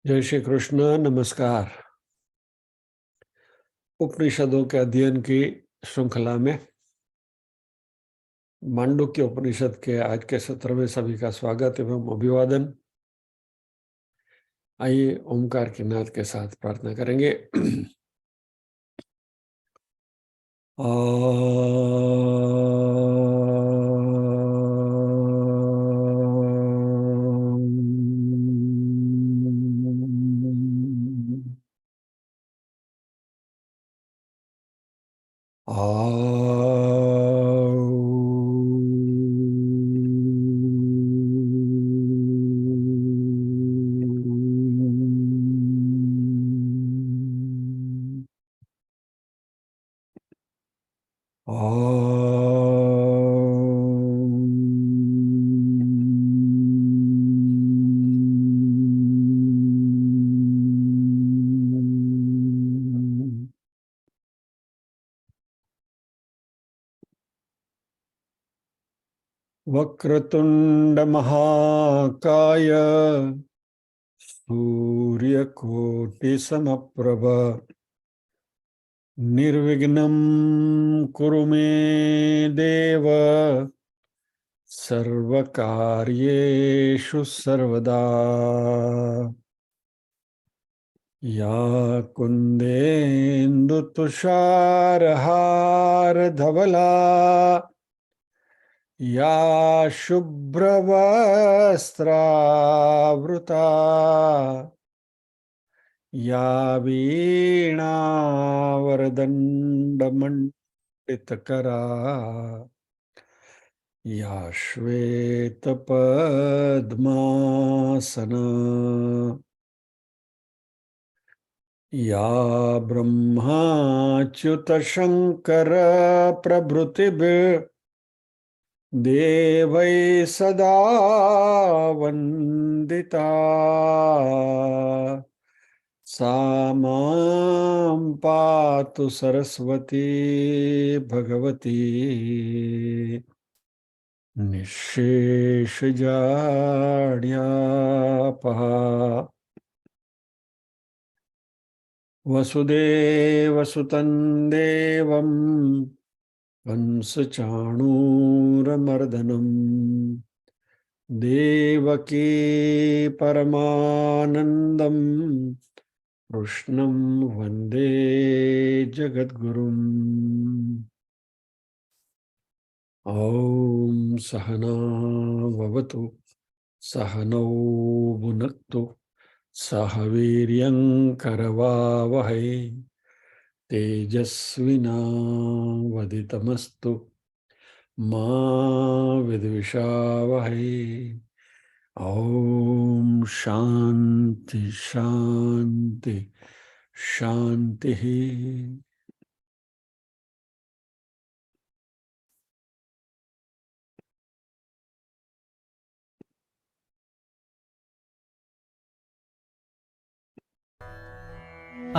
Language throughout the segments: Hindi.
जय श्री कृष्ण। नमस्कार। उपनिषदों के अध्ययन की श्रृंखला में मांडुक्य उपनिषद के आज के सत्र में सभी का स्वागत एवं अभिवादन। आइए ओमकार के नाद के साथ प्रार्थना करेंगे। वक्रतुंड महाकाय सूर्यकोटि समप्रभ निर्विघ्नं कुरु मे देव सर्वकार्येषु सर्वदा। या कुन्देन्दु तुषारहार धवला या शुभ्रवस्त्रावृता या वीणावरदण्डमण्डितकरा या श्वेतपद्मासना या ब्रह्माच्युतशङ्कर प्रभृतिभिः देवै सदा वन्दिता सा मां पातु सरस्वती भगवती निःशेषजाड्यापहा। वसुदेवसुतं देवं कंसचाणूरमर्दनं देवकी परमानन्दं कृष्णं वन्दे जगद्गुरुम्। ॐ सहना भवतु सहनौ भुनक्तु सह वीर्यं करवावहै तेजस्विनावधितमस्तु मा विद्विषावहै। ॐ शान्ति शान्ति शान्तिः।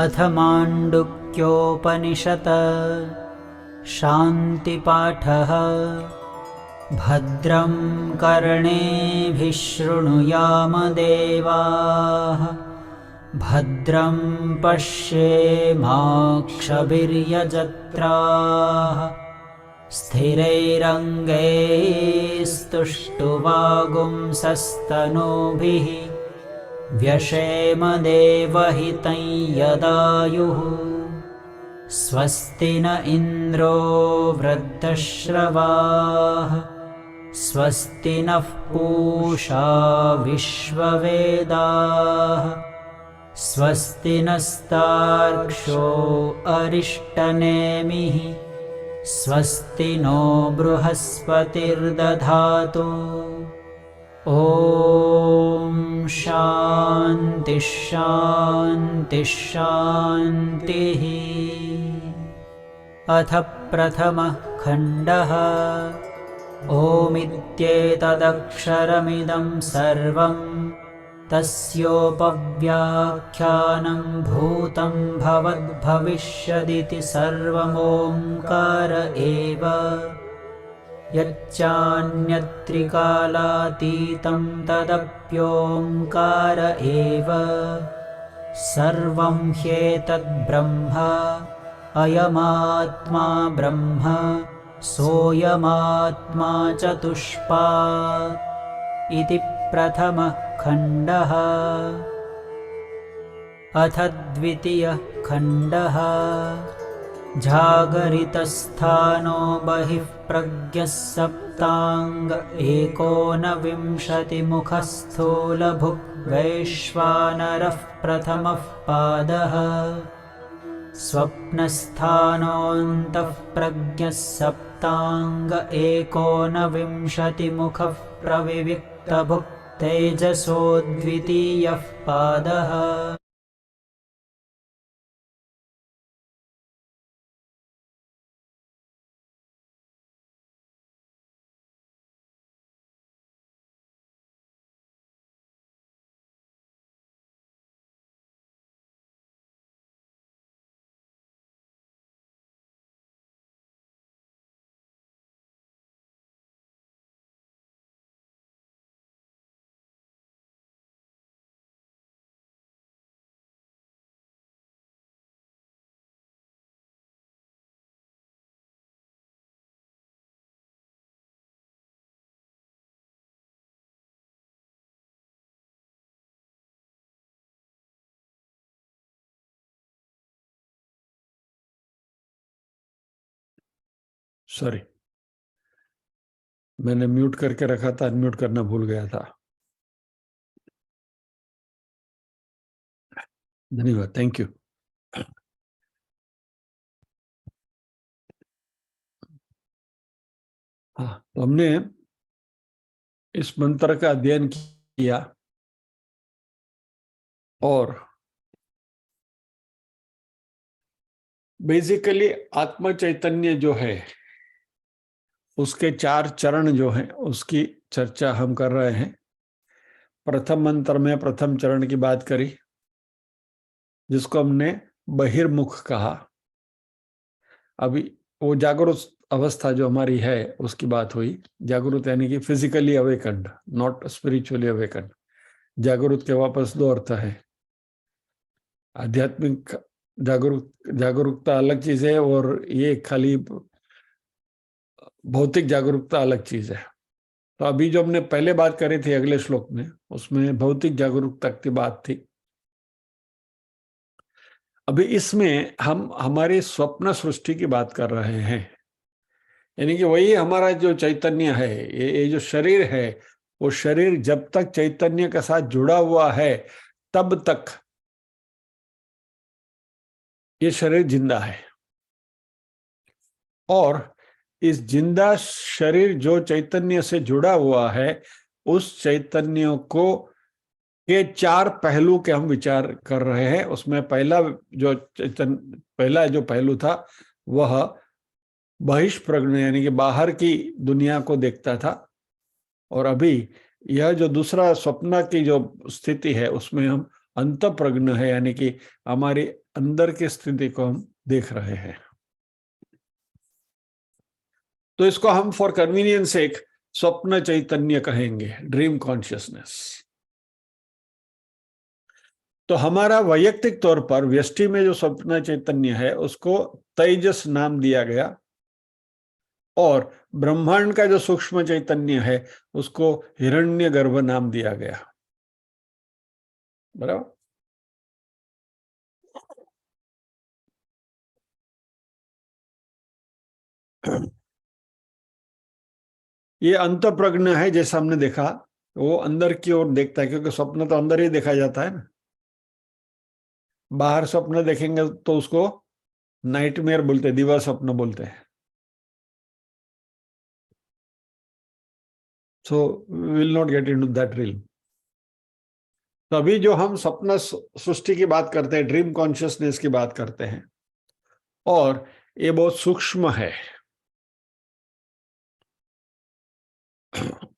अथ माण्डुक्योपनिषत् शान्तिपाठः। भद्रं कर्णेभिः शृणुयाम देवाः भद्रं पश्येमाक्षभिर्यजत्राः स्थिरैरङ्गैस्तुष्टुवागुंसस्तनूभिः व्यशेम देवहितं यदायुः। स्वस्ति न इन्द्रो वृद्धश्रवाः स्वस्ति नः पूषा विश्ववेदाः स्वस्ति नस्तार्क्ष्यो अरिष्टनेमिः स्वस्ति नो बृहस्पतिर्दधातु। ॐ शान्ति शान्ति शान्तिः। अथ प्रथमः खण्डः। ओमित्येतदक्षरमिदं सर्वं तस्योपव्याख्यानं भूतं भवद्भविष्यदिति सर्वमोङ्कार एव। यच्चान्यत्रिकालातीतं तदप्योङ्कार एव सर्वं ह्येतद्ब्रह्म अयमात्मा ब्रह्म सोऽयमात्मा चतुष्पात् इति प्रथमः खण्डः। अथ द्वितीयः खण्डः। जागरितस्थानो बहिः प्रज्ञः सप्ताङ्ग एकोनविंशतिमुखः स्थूलभुग्वैश्वानरः प्रथमः पादः। स्वप्नस्थानोऽन्तः प्रज्ञः सप्ताङ्ग एकोनविंशतिमुखः प्रविविक्तभुक् तेजसो द्वितीयः पादः। सॉरी, मैंने म्यूट करके रखा था, अनम्यूट करना भूल गया था। धन्यवाद, थैंक यू। हाँ, तो हमने इस मंत्र का अध्ययन किया और बेसिकली आत्म चैतन्य जो है उसके 4 चरण जो हैं उसकी चर्चा हम कर रहे हैं। प्रथम मंत्र में प्रथम चरण की बात करी जिसको हमने बहिर्मुख कहा। अभी वो जागरूक अवस्था जो हमारी है उसकी बात हुई। जागरूक यानी कि physically awakened, not spiritually awakened. जागरूक के वापस 2 अर्थ है। आध्यात्मिक जागरूकता अलग चीज है और ये खाली भौतिक जागरूकता अलग चीज है। तो अभी जो हमने पहले बात करी थी अगले श्लोक में, उसमें भौतिक जागरूकता की बात थी। अभी इसमें हम हमारी स्वप्न सृष्टि की बात कर रहे हैं, यानी कि वही हमारा जो चैतन्य है, ये जो शरीर है, वो शरीर जब तक चैतन्य के साथ जुड़ा हुआ है तब तक ये शरीर जिंदा है। और इस जिंदा शरीर जो चैतन्य से जुड़ा हुआ है, उस चैतन्य को के 4 पहलू के हम विचार कर रहे हैं। उसमें पहला जो पहलू था वह बहिष्प्रज्ञ यानी कि बाहर की दुनिया को देखता था। और अभी यह जो दूसरा स्वप्न की जो स्थिति है उसमें हम अंतःप्रज्ञ है यानी कि हमारी अंदर की स्थिति को हम देख रहे हैं। तो इसको हम फॉर कन्वीनियंस एक स्वप्न चैतन्य कहेंगे, ड्रीम कॉन्शियसनेस। तो हमारा वैयक्तिक तौर पर व्यष्टि में जो स्वप्न चैतन्य है उसको तेजस नाम दिया गया और ब्रह्मांड का जो सूक्ष्म चैतन्य है उसको हिरण्यगर्भ नाम दिया गया। बराबर। ये अंतःप्रज्ञ है, जैसा हमने देखा वो अंदर की ओर देखता है, क्योंकि स्वप्न तो अंदर ही देखा जाता है ना। बाहर स्वप्न देखेंगे तो उसको नाइटमेयर बोलते हैं, दिवा स्वप्न बोलते हैं। So will not get into that reel. तो अभी जो हम स्वप्न सृष्टि की बात करते हैं, ड्रीम कॉन्शियसनेस की बात करते हैं, और ये बहुत सूक्ष्म है।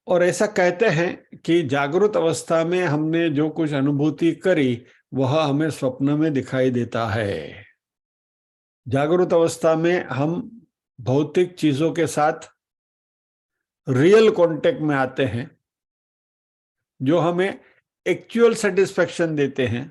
और ऐसा कहते हैं कि जागृत अवस्था में हमने जो कुछ अनुभूति करी वह हमें स्वप्न में दिखाई देता है। जागृत अवस्था में हम भौतिक चीजों के साथ रियल कांटेक्ट में आते हैं, जो हमें एक्चुअल सेटिस्फेक्शन देते हैं।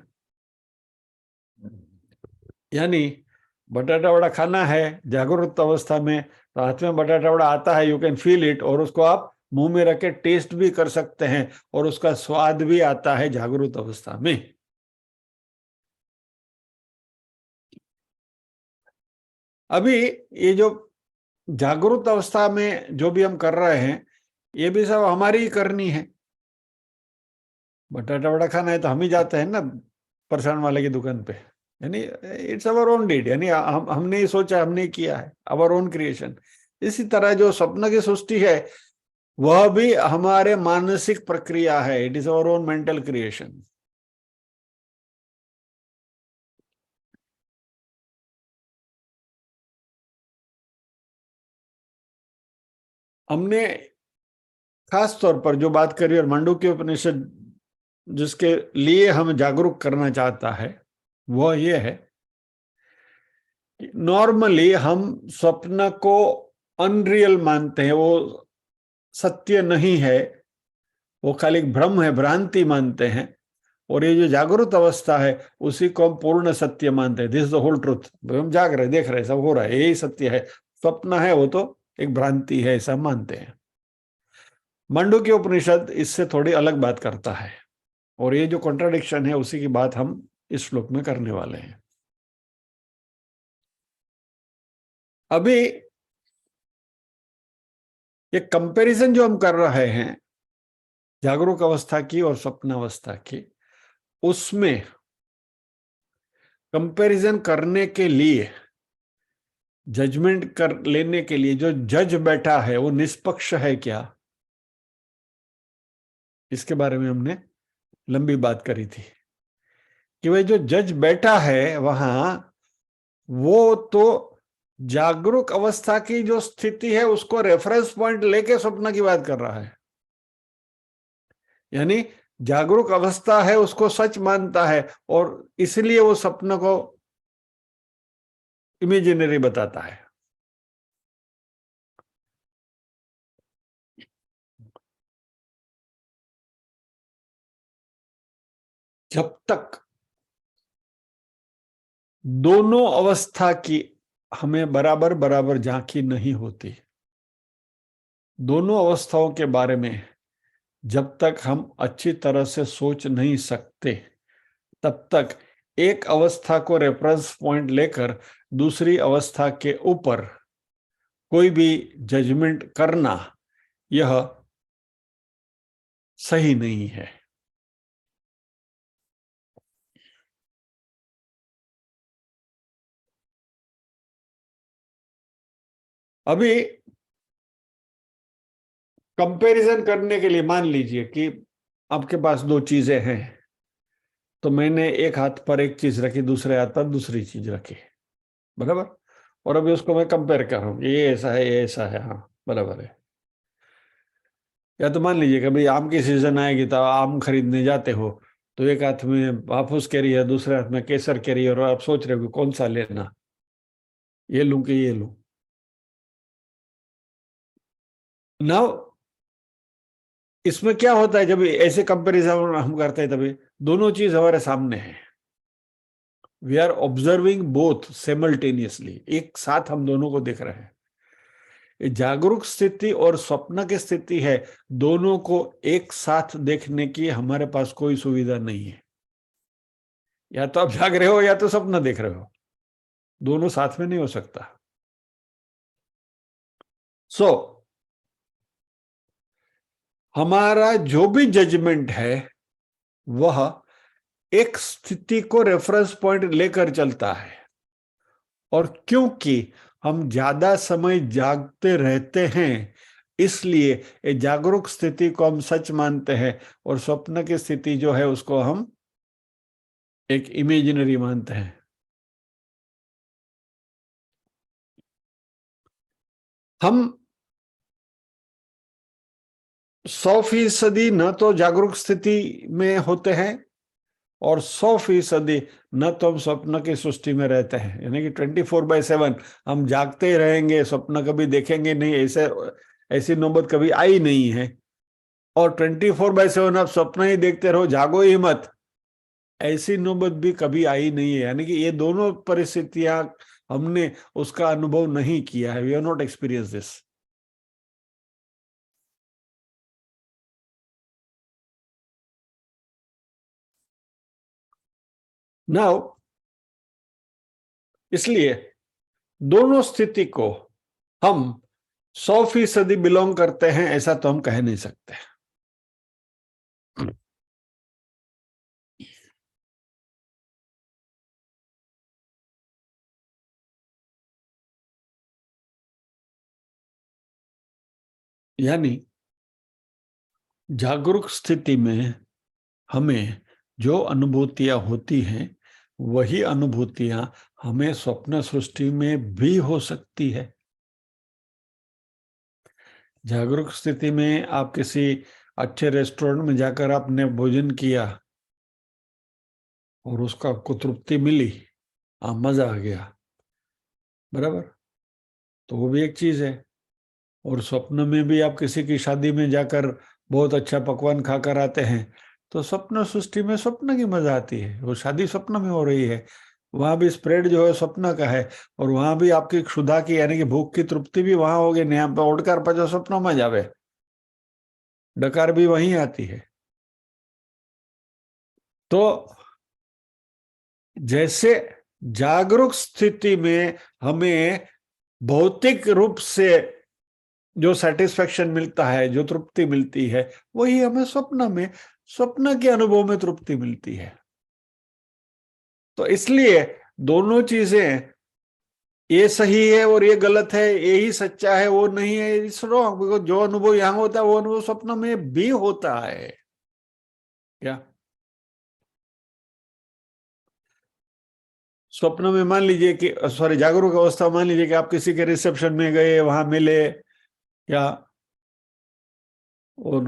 यानी बटाटा वड़ा खाना है जागरूक अवस्था में, तो हाथ में बटाटा वड़ा आता है, यू कैन फील इट, और उसको आप मुंह में रख के टेस्ट भी कर सकते हैं, और उसका स्वाद भी आता है जागरूक अवस्था में। अभी ये जो जागरूक अवस्था में जो भी हम कर रहे हैं, ये भी सब हमारी ही करनी है। बटाटा वड़ा खाना है तो हम ही जाते हैं ना फरसान वाले की दुकान पे, यानी इट्स अवर ओन डीड, यानी हमने ही सोचा, हमने ही किया है, अवर ओन क्रिएशन। इसी तरह जो स्वप्न की सृष्टि है वह भी हमारे मानसिक प्रक्रिया है, it is our own mental creation. हमने खास तौर पर जो बात करी, और मांडुक्य उपनिषद जिसके लिए हम जागरूक करना चाहता है वह यह है कि नॉर्मली हम स्वप्न को अनरियल मानते हैं, वो सत्य नहीं है, वो खाली भ्रम है, भ्रांति मानते हैं। और ये जो जागरूक अवस्था है उसी को हम पूर्ण सत्य मानते हैं, this is the whole truth. हम जाग रहे, देख रहे, सब हो रहा है, यही सत्य है। स्वप्न है वो तो एक भ्रांति है, ऐसा मानते हैं। मांडुक्य उपनिषद इससे थोड़ी अलग बात करता है, और ये जो कॉन्ट्राडिक्शन है उसी की बात हम इस श्लोक में करने वाले हैं। अभी ये कंपैरिजन जो हम कर रहे हैं जागरूक अवस्था की और स्वप्न अवस्था की, उसमें कंपैरिजन करने के लिए, जजमेंट कर लेने के लिए जो जज बैठा है वो निष्पक्ष है क्या, इसके बारे में हमने लंबी बात करी थी कि भाई जो जज बैठा है वहां, वो तो जागरूक अवस्था की जो स्थिति है उसको रेफरेंस पॉइंट लेके स्वप्न की बात कर रहा है। यानी जागरूक अवस्था है उसको सच मानता है, और इसलिए वो स्वप्न को इमेजिनरी बताता है। जब तक दोनों अवस्था की हमें बराबर बराबर झांकी नहीं होती, दोनों अवस्थाओं के बारे में जब तक हम अच्छी तरह से सोच नहीं सकते, तब तक एक अवस्था को रेफरेंस पॉइंट लेकर दूसरी अवस्था के ऊपर कोई भी जजमेंट करना यह सही नहीं है। अभी कंपैरिजन करने के लिए मान लीजिए कि आपके पास दो चीजें हैं, तो मैंने एक हाथ पर एक चीज रखी, दूसरे हाथ पर दूसरी चीज रखी, बराबर। और अभी उसको मैं कंपेयर कर रहा हूँ, ये ऐसा है, ये ऐसा है, हाँ बराबर है। या तो मान लीजिए कि भाई आम की सीजन आएगी तो आम खरीदने जाते हो, तो एक हाथ में हाफूस कैरी है, दूसरे हाथ में केसर कैरी है, और आप सोच रहे हो कि कौन सा लेना, ये लूं कि ये लूं। नाउ इसमें क्या होता है जब ऐसे कंपैरिजन हम करते हैं, तभी दोनों चीज हमारे सामने है, we are observing both simultaneously, एक साथ हम दोनों को देख रहे हैं। ये जागरूक स्थिति और स्वप्न की स्थिति है, दोनों को एक साथ देखने की हमारे पास कोई सुविधा नहीं है। या तो आप जाग रहे हो या तो सपना देख रहे हो, दोनों साथ में नहीं हो सकता। सो हमारा जो भी जजमेंट है वह एक स्थिति को रेफरेंस पॉइंट लेकर चलता है, और क्योंकि हम ज्यादा समय जागते रहते हैं इसलिए ये जागरूक स्थिति को हम सच मानते हैं, और स्वप्न की स्थिति जो है उसको हम एक इमेजिनरी मानते हैं। हम 100% न तो जागरूक स्थिति में होते हैं, और 100% न तो हम स्वप्न की सृष्टि में रहते हैं, यानी कि 24/7 हम जागते ही रहेंगे, स्वप्न कभी देखेंगे नहीं, ऐसे ऐसी नौबत कभी आई नहीं है। और 24/7 आप स्वप्न ही देखते रहो, जागो ही मत, ऐसी नौबत भी कभी आई नहीं है। यानी कि ये दोनों परिस्थितियां हमने उसका अनुभव नहीं किया है, we have not experience this. Now इसलिए दोनों स्थिति को हम 100% बिलोंग करते हैं ऐसा तो हम कह नहीं सकते। यानी जागरूक स्थिति में हमें जो अनुभूतियां होती हैं वही अनुभूतियां हमें स्वप्न सृष्टि में भी हो सकती है। जागरूक स्थिति में आप किसी अच्छे रेस्टोरेंट में जाकर आपने भोजन किया और उसका आपको तृप्ति मिली, मजा आ गया, बराबर, तो वो भी एक चीज है। और स्वप्न में भी आप किसी की शादी में जाकर बहुत अच्छा पकवान खाकर आते हैं तो स्वप्न सृष्टि में स्वप्न की मजा आती है, वो शादी स्वप्न में हो रही है, वहां भी स्प्रेड जो है स्वप्न का है, और वहां भी आपकी क्षुधा की यानी कि भूख की तृप्ति भी वहां होगी। यहाँ पे ओढ़कर पचो स्वप्न में जावे, डकार भी वहीं आती है। तो जैसे जागरूक स्थिति में हमें भौतिक रूप से जो सेटिस्फेक्शन मिलता है, जो तृप्ति मिलती है, वही हमें स्वप्न में, स्वप्न के अनुभव में तृप्ति मिलती है। तो इसलिए दोनों चीजें, ये सही है और ये गलत है, ये ही सच्चा है वो नहीं है, इट्स रॉन्ग, बिकॉज जो अनुभव यहां होता है वो अनुभव स्वप्न में भी होता है। क्या स्वप्न में मान लीजिए कि, सॉरी, जागरूक अवस्था मान लीजिए कि आप किसी के रिसेप्शन में गए, वहां मिले, या और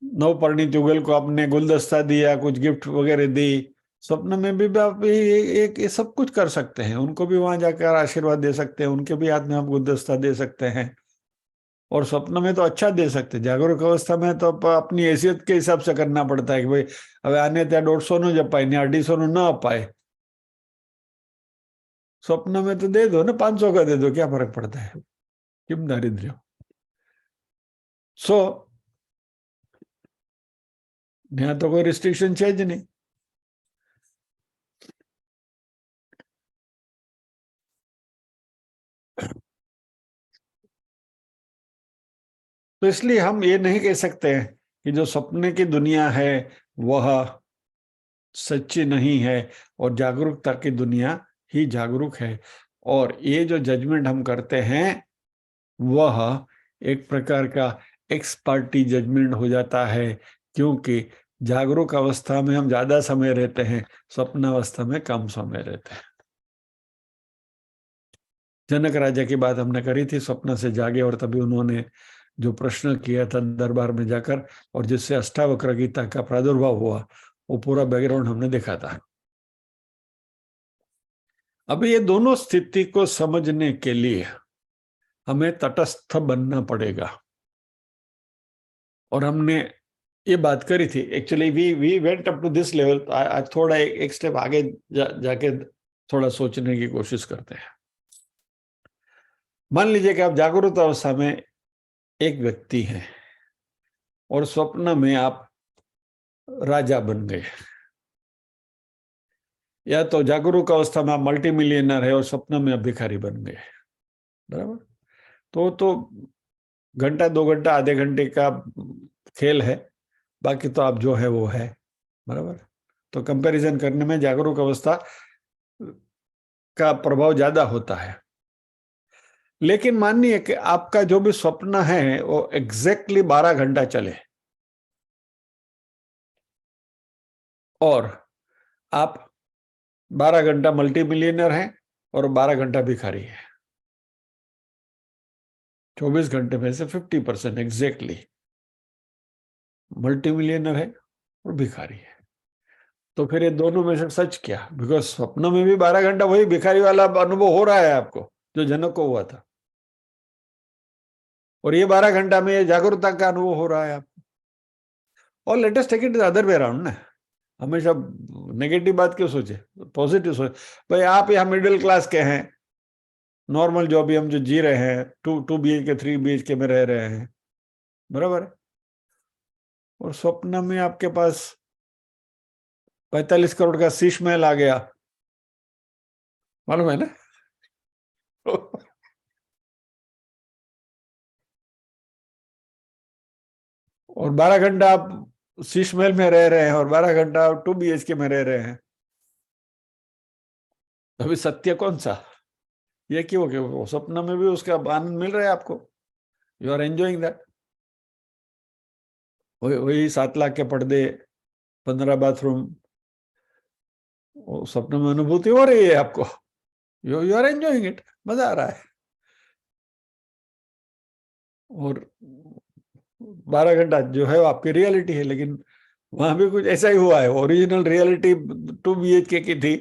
नवपरिणीत युगल को आपने गुलदस्ता दिया, कुछ गिफ्ट वगैरह दी, स्वप्न में भी आप एक ये सब कुछ कर सकते हैं, उनको भी वहां जाकर आशीर्वाद दे सकते हैं, उनके भी हाथ में आप गुलदस्ता दे सकते हैं। और स्वप्न में तो अच्छा दे सकते हैं, जागरूक अवस्था में तो अपनी हैसियत के हिसाब से करना पड़ता है कि भाई अब आने त्या 150 नो जपाए ने 250 नो न अपाए, स्वप्न में तो दे दो ना, 500 का दे दो, क्या फर्क पड़ता है, किम दारिद्र्य। सो यहाँ तो कोई रिस्ट्रिक्शन है नहीं। तो इसलिए हम ये नहीं कह सकते हैं कि जो सपने की दुनिया है वह सच्ची नहीं है और जागरूकता की दुनिया ही जागरूक है। और ये जो जजमेंट हम करते हैं वह एक प्रकार का एक्स पार्टी जजमेंट हो जाता है, क्योंकि जागरूक अवस्था में हम ज्यादा समय रहते हैं, स्वप्न अवस्था में कम समय रहते हैं। जनक राजा की बात हमने करी थी, स्वप्न से जागे और तभी उन्होंने जो प्रश्न किया था दरबार में जाकर, और जिससे अष्टावक्र गीता का प्रादुर्भाव हुआ, वो पूरा बैकग्राउंड हमने देखा था। अब ये दोनों स्थिति को समझने के लिए हमें तटस्थ बनना पड़ेगा। और हमने ये बात करी थी, actually we went up to this level. आज थोड़ा एक स्टेप आगे जाके थोड़ा सोचने की कोशिश करते हैं। मान लीजिए कि आप जागरूक अवस्था में एक व्यक्ति हैं और स्वप्न में आप राजा बन गए, या तो जागरूक अवस्था में आप मल्टी मिलियनर है और स्वप्न में आप भिखारी बन गए, बराबर। तो घंटा 2 घंटा आधे घंटे का खेल है, बाकी तो आप जो है वो है, बराबर। तो कंपैरिजन करने में जागरूक अवस्था का प्रभाव ज्यादा होता है। लेकिन मानिए कि आपका जो भी स्वप्न है वो एग्जैक्टली 12 घंटा चले और आप 12 घंटा मल्टी मिलियनर हैं और 12 घंटा भिखारी है, 24 घंटे में से 50% एग्जैक्टली मल्टी मिलियनर है और भिखारी है। तो फिर ये दोनों में से सच क्या? बिकॉज स्वप्न में भी 12 घंटा वही भिखारी वाला अनुभव हो रहा है आपको जो जनक को हुआ था। और ये 12 घंटा में ये जागरूकता का अनुभव हो रहा है आपको। और latest take it is other way around ना, हमेशा नेगेटिव बात क्यों सोचे, पॉजिटिव सोचे। भाई आप यहाँ मिडिल क्लास के हैं, नॉर्मल जो अभी हम जो जी रहे हैं, 2 BHK 3 BHK में रह रहे हैं, बराबर है। और स्वप्न में आपके पास 45 करोड़ का शीश महल आ गया, मालूम है ना। और 12 घंटा आप शीश महल में रह रहे हैं और 12 घंटा आप 2 BHK में रह रहे हैं, अभी सत्य कौन सा? ये क्यों कि वो सपना में भी उसका आनंद मिल रहा है आपको, यू आर एंजॉइंग दैट। वही 7 लाख के पर्दे, 15 बाथरूम, सपने में अनुभूति हो रही है आपको, यू आर एंजॉइंग इट, मजा आ रहा है। और 12 घंटा जो है वो आपकी रियलिटी है, लेकिन वहां भी कुछ ऐसा ही हुआ है। ओरिजिनल रियलिटी 2 BHK की थी,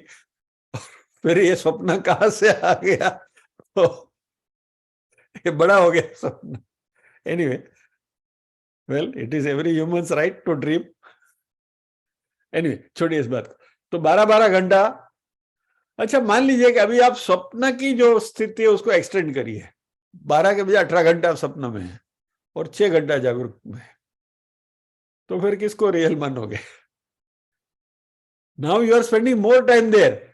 फिर ये स्वप्न कहां से आ गया, तो ये बड़ा हो गया स्वप्न। Anyway, well it is every humans right to dream. Anyway, छोड़िए इस बात को। तो 12-12 घंटा, अच्छा मान लीजिए कि अभी आप स्वप्न की जो स्थिति है उसको एक्सटेंड करिए, 12 के बजाय 18 घंटा आप सपना में है और 6 घंटा जागरूक में है, तो फिर किसको रियल मानोगे? Now you are spending more time there.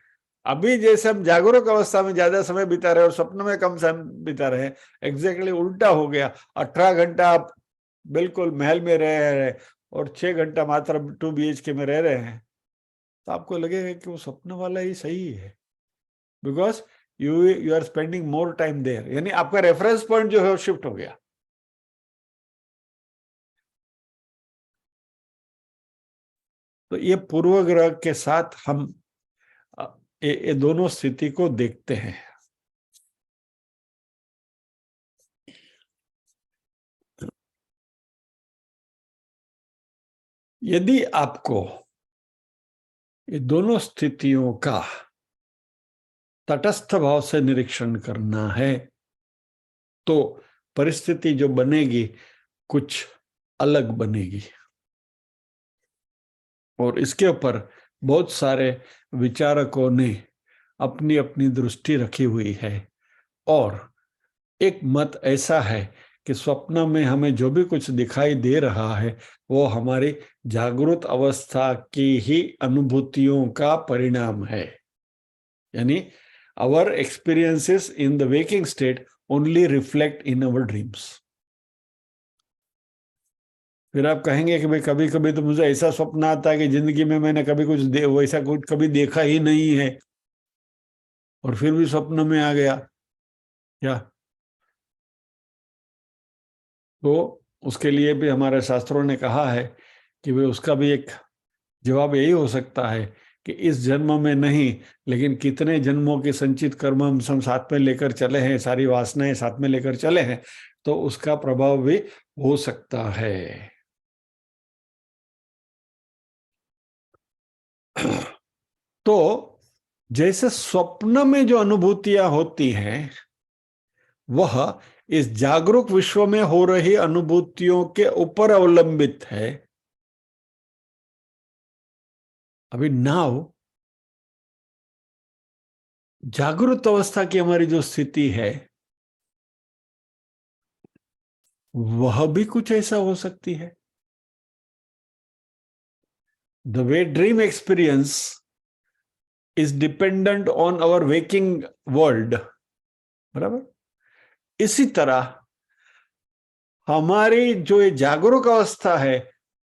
अभी जैसे हम जागरूक अवस्था में ज्यादा समय बिता रहे और स्वप्न में कम समय बिता रहे हैं, एग्जैक्टली उल्टा हो गया। 18 घंटा आप बिल्कुल महल में रह रहे हैं और 6 घंटा मात्र 2 BHK में रह रहे हैं, तो आपको लगेगा कि वो स्वप्न वाला ही सही है, because you are spending more time there, यानी आपका रेफरेंस पॉइंट जो है वो शिफ्ट हो गया। तो ये पूर्वग्रह के साथ हम ये दोनों स्थिति को देखते हैं। यदि आपको ये दोनों स्थितियों का तटस्थ भाव से निरीक्षण करना है, तो परिस्थिति जो बनेगी कुछ अलग बनेगी। और इसके ऊपर बहुत सारे विचारकों ने अपनी अपनी दृष्टि रखी हुई है। और एक मत ऐसा है कि स्वप्न में हमें जो भी कुछ दिखाई दे रहा है वो हमारी जागृत अवस्था की ही अनुभूतियों का परिणाम है, यानी our experiences in the waking state only reflect in our dreams। फिर आप कहेंगे कि भाई कभी कभी तो मुझे ऐसा स्वप्न आता है कि जिंदगी में मैंने कभी कुछ वैसा कुछ कभी देखा ही नहीं है और फिर भी स्वप्न में आ गया क्या? तो उसके लिए भी हमारे शास्त्रों ने कहा है कि भाई उसका भी एक जवाब यही हो सकता है कि इस जन्म में नहीं, लेकिन कितने जन्मों के संचित कर्म हम साथ में लेकर चले हैं, सारी वासनाएं साथ में लेकर चले हैं, तो उसका प्रभाव भी हो सकता है। तो जैसे स्वप्न में जो अनुभूतियां होती हैं वह इस जागरूक विश्व में हो रही अनुभूतियों के ऊपर अवलंबित है। अभी नाउ जागरूक अवस्था की हमारी जो स्थिति है वह भी कुछ ऐसा हो सकती है। The way dream experience is dependent on our waking world, बराबर, इसी तरह हमारी जो ये जागरूक अवस्था है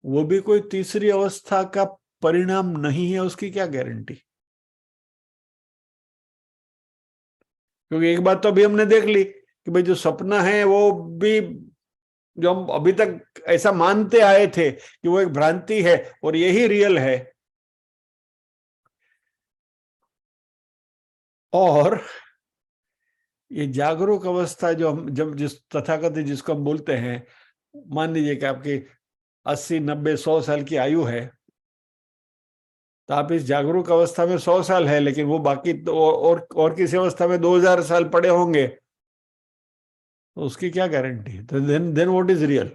वो भी कोई तीसरी अवस्था का परिणाम नहीं है, उसकी क्या गारंटी? क्योंकि एक बात तो अभी हमने देख ली कि भाई जो सपना है वो भी, जो हम अभी तक ऐसा मानते आए थे कि वो एक भ्रांति है और यही रियल है, और ये जागरूक अवस्था जो हम जब जिस तथाकथित जिसको हम बोलते हैं, मान लीजिए कि आपकी 80, 90, 100 साल की आयु है, तो आप इस जागरूक अवस्था में 100 साल है, लेकिन वो बाकी तो और किसी अवस्था में 2000 साल पड़े होंगे, तो उसकी क्या गारंटी? तो देन व्हाट इज रियल?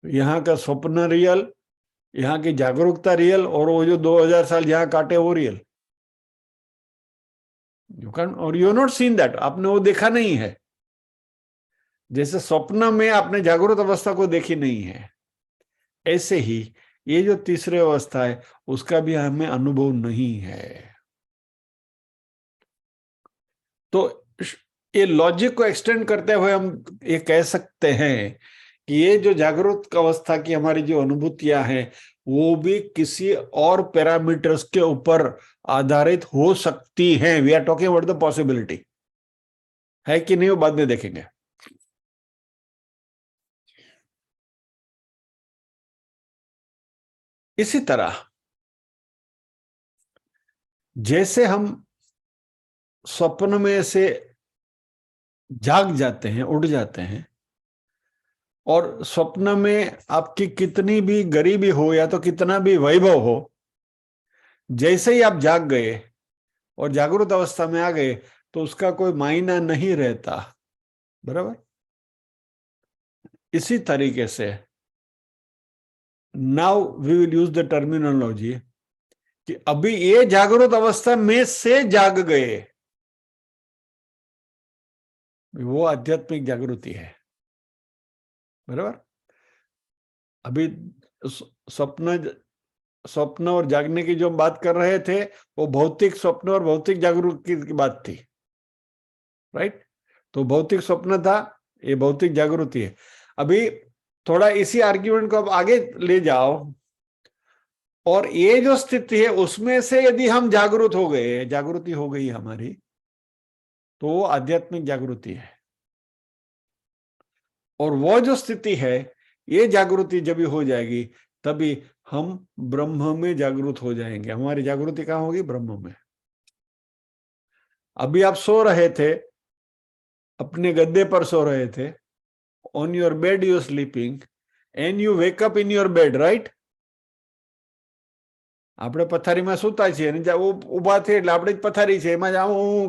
यहाँ का स्वप्न रियल, यहाँ की जागरूकता रियल, और वो जो 2000 साल यहाँ काटे वो रियल? यू कैन, और यू नॉट सीन दैट, आपने वो देखा नहीं है। जैसे स्वप्न में आपने जागरूक अवस्था को देखी नहीं है, ऐसे ही ये जो तीसरी अवस्था है उसका भी हमें अनुभव नहीं है। तो ये लॉजिक को एक्सटेंड करते हुए हम ये कह सकते हैं कि ये जो जागरूक अवस्था की हमारी जो अनुभूतियां हैं वो भी किसी और पैरामीटर्स के ऊपर आधारित हो सकती हैं। We are talking about the possibility, है कि नहीं वो बाद में देखेंगे। इसी तरह जैसे हम स्वप्न में से जाग जाते हैं, उठ जाते हैं, और स्वप्न में आपकी कितनी भी गरीबी हो या तो कितना भी वैभव हो, जैसे ही आप जाग गए और जागरूक अवस्था में आ गए तो उसका कोई मायना नहीं रहता, बराबर। इसी तरीके से now we will use the terminology कि अभी ये जागरूक अवस्था में से जाग गए, वो आध्यात्मिक जागृति है, बराबर। अभी स्वप्न स्वप्न और जागने की जो हम बात कर रहे थे वो भौतिक स्वप्न और भौतिक जागृति की बात थी, राइट। तो भौतिक स्वप्न था, ये भौतिक जागृति है। अभी थोड़ा इसी आर्ग्यूमेंट को अब आगे ले जाओ, और ये जो स्थिति है उसमें से यदि हम जागरूक हो गए, जागृति हो गई हमारी, तो वो आध्यात्मिक जागृति है। और वो जो स्थिति है, ये जागृति जब भी हो जाएगी तभी हम ब्रह्म में जागरूक हो जाएंगे। हमारी जागृति कहाँ होगी? ब्रह्म में। अभी आप सो रहे थे, अपने गद्दे पर सो रहे थे, on your bed you sleeping and you wake up in your bed, right. આપણે પથારીમાં સૂતા છીએ અને ઊભા થઈએ એટલે આપણે પથારી છે એમાં જ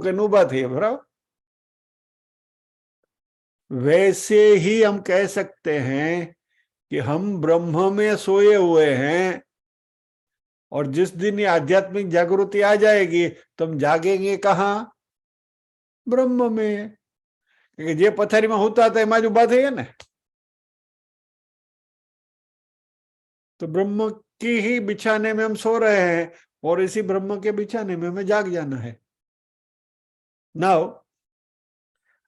કે ઊભા થઈએ, બરાબર। वैसे ही हम कह सकते हैं कि हम ब्रह्म में सोए हुए हैं, और जिस दिन ये आध्यात्मिक जागृति आ जाएगी तो हम जागेंगे कहाँ? ब्रह्म में। क्योंकि जे पथारी में होता था एम उभा थे ने, तो ब्रह्म की ही बिछाने में हम सो रहे हैं, और इसी ब्रह्म के बिछाने में हमें जाग जाना है। नाउ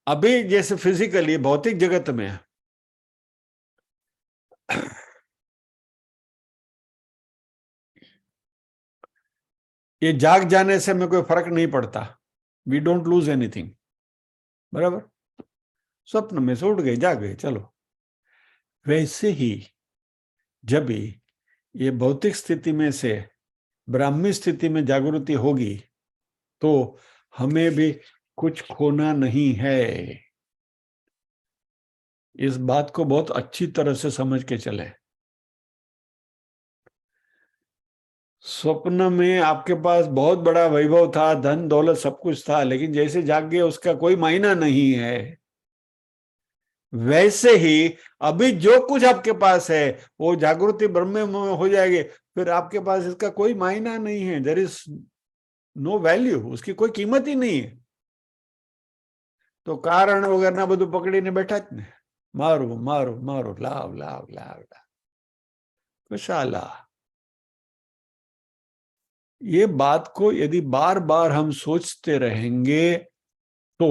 अभी जैसे फिजिकली भौतिक जगत में ये जाग जाने से हमें कोई फर्क नहीं पड़ता, वी डोंट लूज एनीथिंग, बराबर। स्वप्न में से उठ गए, जाग गए, चलो। वैसे ही जब भी ये भौतिक स्थिति में से ब्राह्मी स्थिति में जागृति होगी तो हमें भी कुछ खोना नहीं है। इस बात को बहुत अच्छी तरह से समझ के चले। स्वप्न में आपके पास बहुत बड़ा वैभव था, धन दौलत सब कुछ था, लेकिन जैसे जाग गए उसका कोई मायना नहीं है। वैसे ही अभी जो कुछ आपके पास है वो जागृति ब्रह्म में हो जाएगी, फिर आपके पास इसका कोई मायना नहीं है। देयर इज नो वैल्यू, उसकी कोई कीमत ही नहीं है। तो कारण वगैरह બધું પકડીને બેઠા જ ને, મારું મારું મારું, લાવ લાવ લાવ લાવ, कुशाला। ये बात को यदि बार बार हम सोचते रहेंगे तो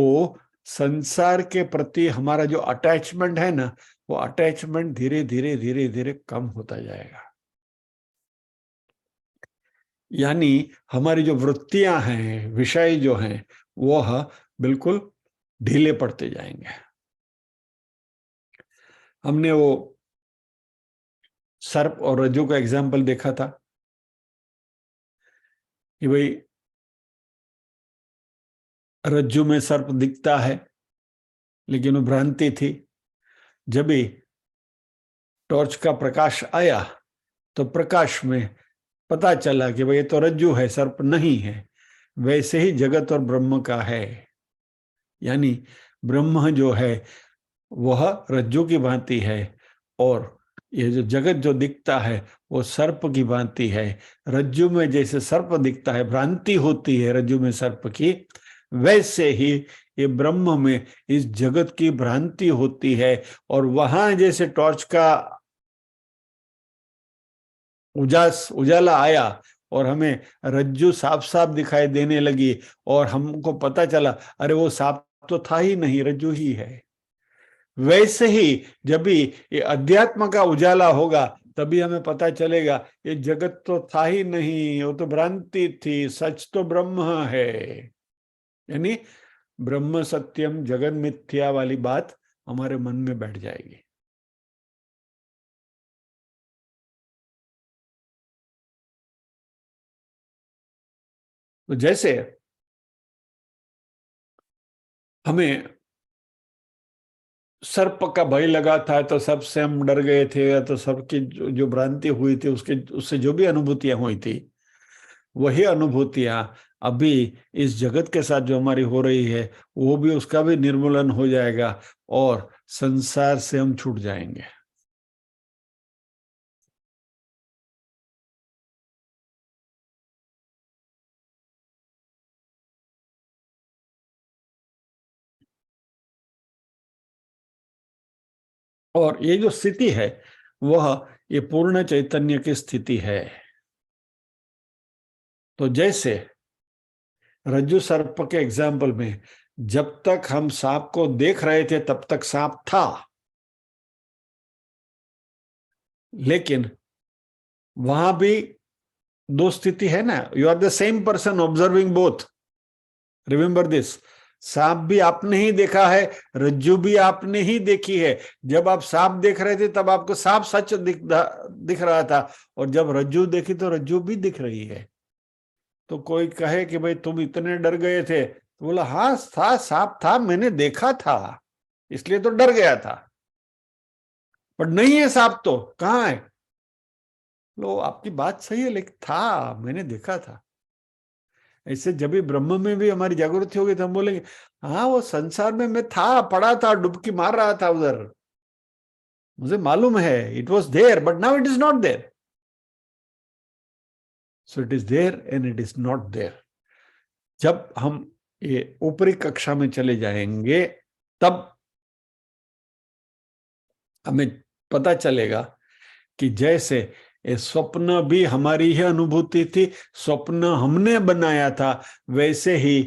संसार के प्रति हमारा जो अटैचमेंट है ना, वो अटैचमेंट धीरे धीरे धीरे धीरे कम होता जाएगा। यानी हमारी जो वृत्तियां हैं, विषय जो हैं, वह बिल्कुल ढीले पड़ते जाएंगे। हमने वो सर्प और रज्जू का एग्जाम्पल देखा था कि भाई रज्जू में सर्प दिखता है, लेकिन वो भ्रांति थी। जब भी टॉर्च का प्रकाश आया तो प्रकाश में पता चला कि भाई ये तो रज्जू है, सर्प नहीं है। वैसे ही जगत और ब्रह्म का है। यानी ब्रह्म जो है वह रज्जु की भांति है, और ये जो जगत जो दिखता है वो सर्प की भांति है। रज्जु में जैसे सर्प दिखता है, भ्रांति होती है रज्जु में सर्प की, वैसे ही ये ब्रह्म में इस जगत की भ्रांति होती है। और वहां जैसे टॉर्च का उजाला आया और हमें रज्जु साफ साफ दिखाई देने लगी, और हमको पता चला अरे वो सांप तो था ही नहीं, रज्जु ही है। वैसे ही जब भी ये अध्यात्म का उजाला होगा तभी हमें पता चलेगा ये जगत तो था ही नहीं, वो तो भ्रांति थी, सच तो ब्रह्म है। यानी ब्रह्म सत्यम जगन मिथ्या वाली बात हमारे मन में बैठ जाएगी। तो जैसे हमें सर्प का भय लगा था तो सबसे हम डर गए थे, या तो सबकी जो भ्रांति हुई थी उसके उससे जो भी अनुभूतियां हुई थी, वही अनुभूतियां अभी इस जगत के साथ जो हमारी हो रही है वो भी, उसका भी निर्मूलन हो जाएगा और संसार से हम छूट जाएंगे। और ये जो स्थिति है वह ये पूर्ण चैतन्य की स्थिति है। तो जैसे रज्जु सर्प के एग्जाम्पल में जब तक हम सांप को देख रहे थे तब तक सांप था, लेकिन वहां भी दो स्थिति है ना, you are the same person observing both, remember this. सांप भी आपने ही देखा है, रज्जु भी आपने ही देखी है। जब आप सांप देख रहे थे तब आपको सांप सच दिख रहा था, और जब रज्जु देखी तो रज्जु भी दिख रही है। तो कोई कहे कि भाई तुम इतने डर गए थे, तो बोला हाँ था, सांप था, मैंने देखा था, इसलिए तो डर गया था। पर नहीं है सांप, तो कहाँ है? लो आपकी बात सही है, लेकिन था, मैंने देखा था। ऐसे जब भी ब्रह्म में भी हमारी जागृति होगी तो हम बोलेंगे हाँ वो संसार में मैं था, पड़ा था, डुबकी मार रहा था उधर, मुझे मालूम है, it was there but now it is not there. So it is there and it is not there. जब हम ये ऊपरी कक्षा में चले जाएंगे तब हमें पता चलेगा कि जैसे ये स्वप्न भी हमारी ही अनुभूति थी, स्वप्न हमने बनाया था, वैसे ही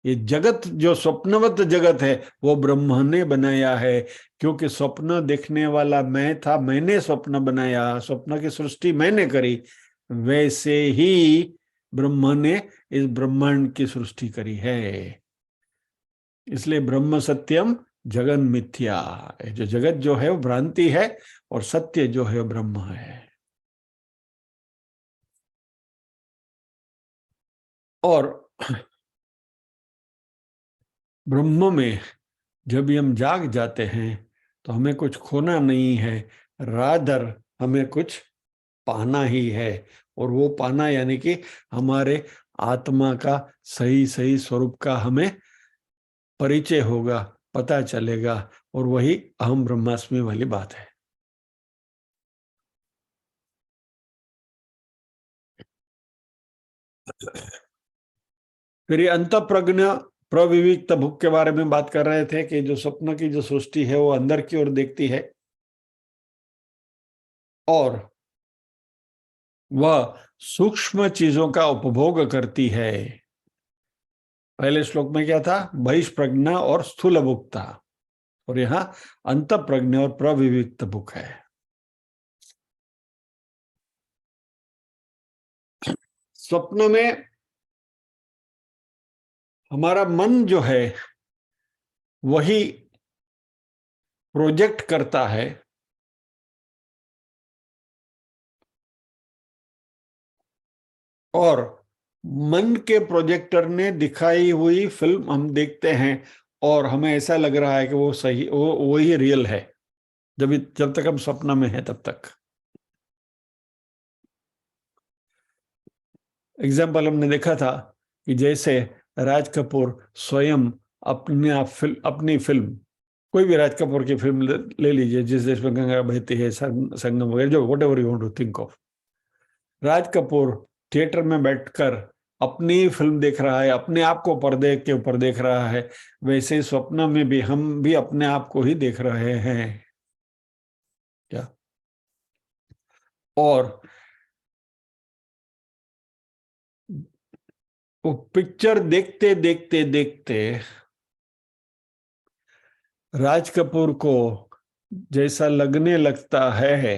ये जगत जो स्वप्नवत जगत है वो ब्रह्म ने बनाया है। क्योंकि स्वप्न देखने वाला मैं था, मैंने स्वप्न बनाया, स्वप्न की सृष्टि मैंने करी, वैसे ही ब्रह्म ने इस ब्रह्मांड की सृष्टि करी है। इसलिए ब्रह्म सत्यम जगन मिथ्या, जो जगत जो है वो भ्रांति है और सत्य जो है वो ब्रह्म है। और ब्रह्म में जब भी हम जाग जाते हैं तो हमें कुछ खोना नहीं है, रादर हमें कुछ पाना ही है। और वो पाना यानी कि हमारे आत्मा का सही सही स्वरूप का हमें परिचय होगा, पता चलेगा, और वही अहम ब्रह्मास्मि वाली बात है। फिर ये अंत प्रज्ञ प्रविविक्त भुक के बारे में बात कर रहे थे कि जो स्वप्न की जो सृष्टि है वो अंदर की ओर देखती है, और वह सूक्ष्म चीजों का उपभोग करती है। पहले श्लोक में क्या था? बहिष्प्रज्ञ और स्थूल भुक था, और यहाँ अंत प्रज्ञ और प्रविविक्त भुक है। स्वप्न में हमारा मन जो है वही प्रोजेक्ट करता है, और मन के प्रोजेक्टर ने दिखाई हुई फिल्म हम देखते हैं, और हमें ऐसा लग रहा है कि वो सही, वो वही रियल है, जब तक हम स्वप्न में है तब तक। एग्जाम्पल हमने देखा था कि जैसे राज कपूर स्वयं अपनी फिल्म, कोई भी राज कपूर की फिल्म ले लीजिए, जिस देश में गंगा बहती है, संगम वगैरह, जो whatever you want to think of. Raj Kapoor theatre में बैठकर अपनी फिल्म देख रहा है, अपने आप को पर्दे के ऊपर देख रहा है। वैसे स्वप्न में भी हम भी अपने आप को ही देख रहे हैं क्या? और वो पिक्चर देखते देखते देखते राज कपूर को जैसा लगने लगता है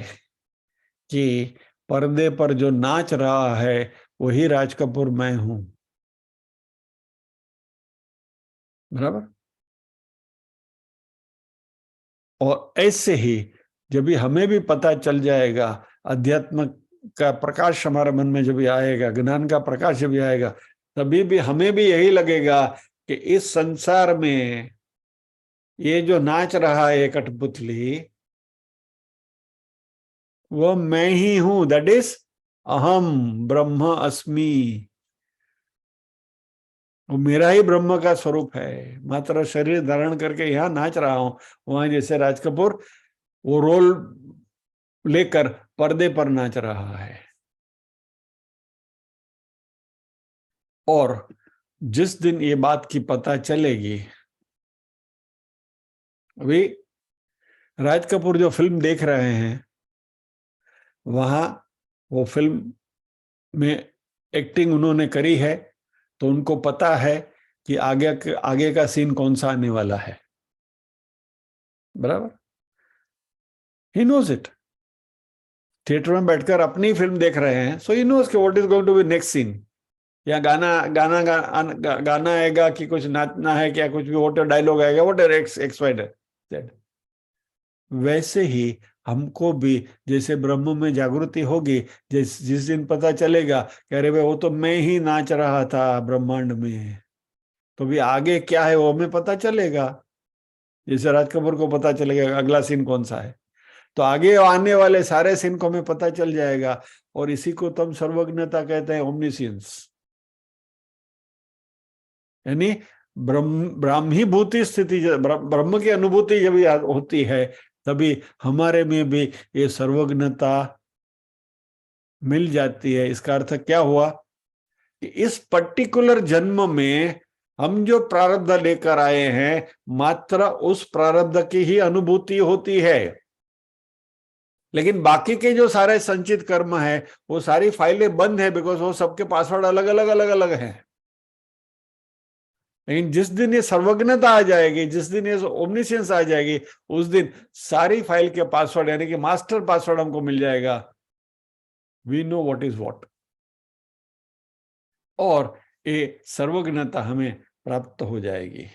कि पर्दे पर जो नाच रहा है वही राज कपूर मैं हूं। बराबर। और ऐसे ही जब भी हमें भी पता चल जाएगा, अध्यात्म का प्रकाश हमारे मन में जब भी आएगा, ज्ञान का प्रकाश जब भी आएगा, तभी भी हमें भी यही लगेगा कि इस संसार में ये जो नाच रहा है कठपुतली, वो मैं ही हूं। दैट इज अहम ब्रह्म अस्मि। वो मेरा ही ब्रह्म का स्वरूप है, मात्र शरीर धारण करके यहां नाच रहा हूं। वहां जैसे राज कपूर वो रोल लेकर पर्दे पर नाच रहा है। और जिस दिन ये बात की पता चलेगी, अभी राज कपूर जो फिल्म देख रहे हैं, वहां वो फिल्म में एक्टिंग उन्होंने करी है, तो उनको पता है कि आगे का सीन कौन सा आने वाला है। बराबर। He knows it. थिएटर में बैठकर अपनी फिल्म देख रहे हैं, सो ही नोज कि what is going to be next scene. या गाना आएगा कि कुछ नाचना है, क्या कुछ भी वोटर डायलॉग आएगा, वोटर एक्स वाई जेड। वैसे ही हमको भी जैसे ब्रह्म में जागृति होगी, जिस दिन पता चलेगा कि अरे भाई वो तो मैं ही नाच रहा था ब्रह्मांड में, तो भी आगे क्या है वो हमें पता चलेगा। जैसे राज कपूर को पता चलेगा अगला सीन कौन सा है, तो आगे आने वाले सारे सीन को हमें पता चल जाएगा। और इसी को तो हम सर्वज्ञता कहते हैं, ओमनिसियंस। यानी ब्राह्मीभूति स्थिति, ब्रह्म की अनुभूति जब होती है, तभी हमारे में भी ये सर्वज्ञता मिल जाती है। इसका अर्थ क्या हुआ कि इस पर्टिकुलर जन्म में हम जो प्रारब्ध लेकर आए हैं, मात्र उस प्रारब्ध की ही अनुभूति होती है। लेकिन बाकी के जो सारे संचित कर्म है, वो सारी फाइलें बंद है, बिकॉज वो सबके पासवर्ड अलग अलग अलग अलग है। लेकिन जिस दिन ये सर्वज्ञता आ जाएगी, जिस दिन ये ओमनिशियंस आ जाएगी, उस दिन सारी फाइल के पासवर्ड यानी कि मास्टर पासवर्ड हमको मिल जाएगा। We know what is what. और ये सर्वज्ञता हमें प्राप्त हो जाएगी।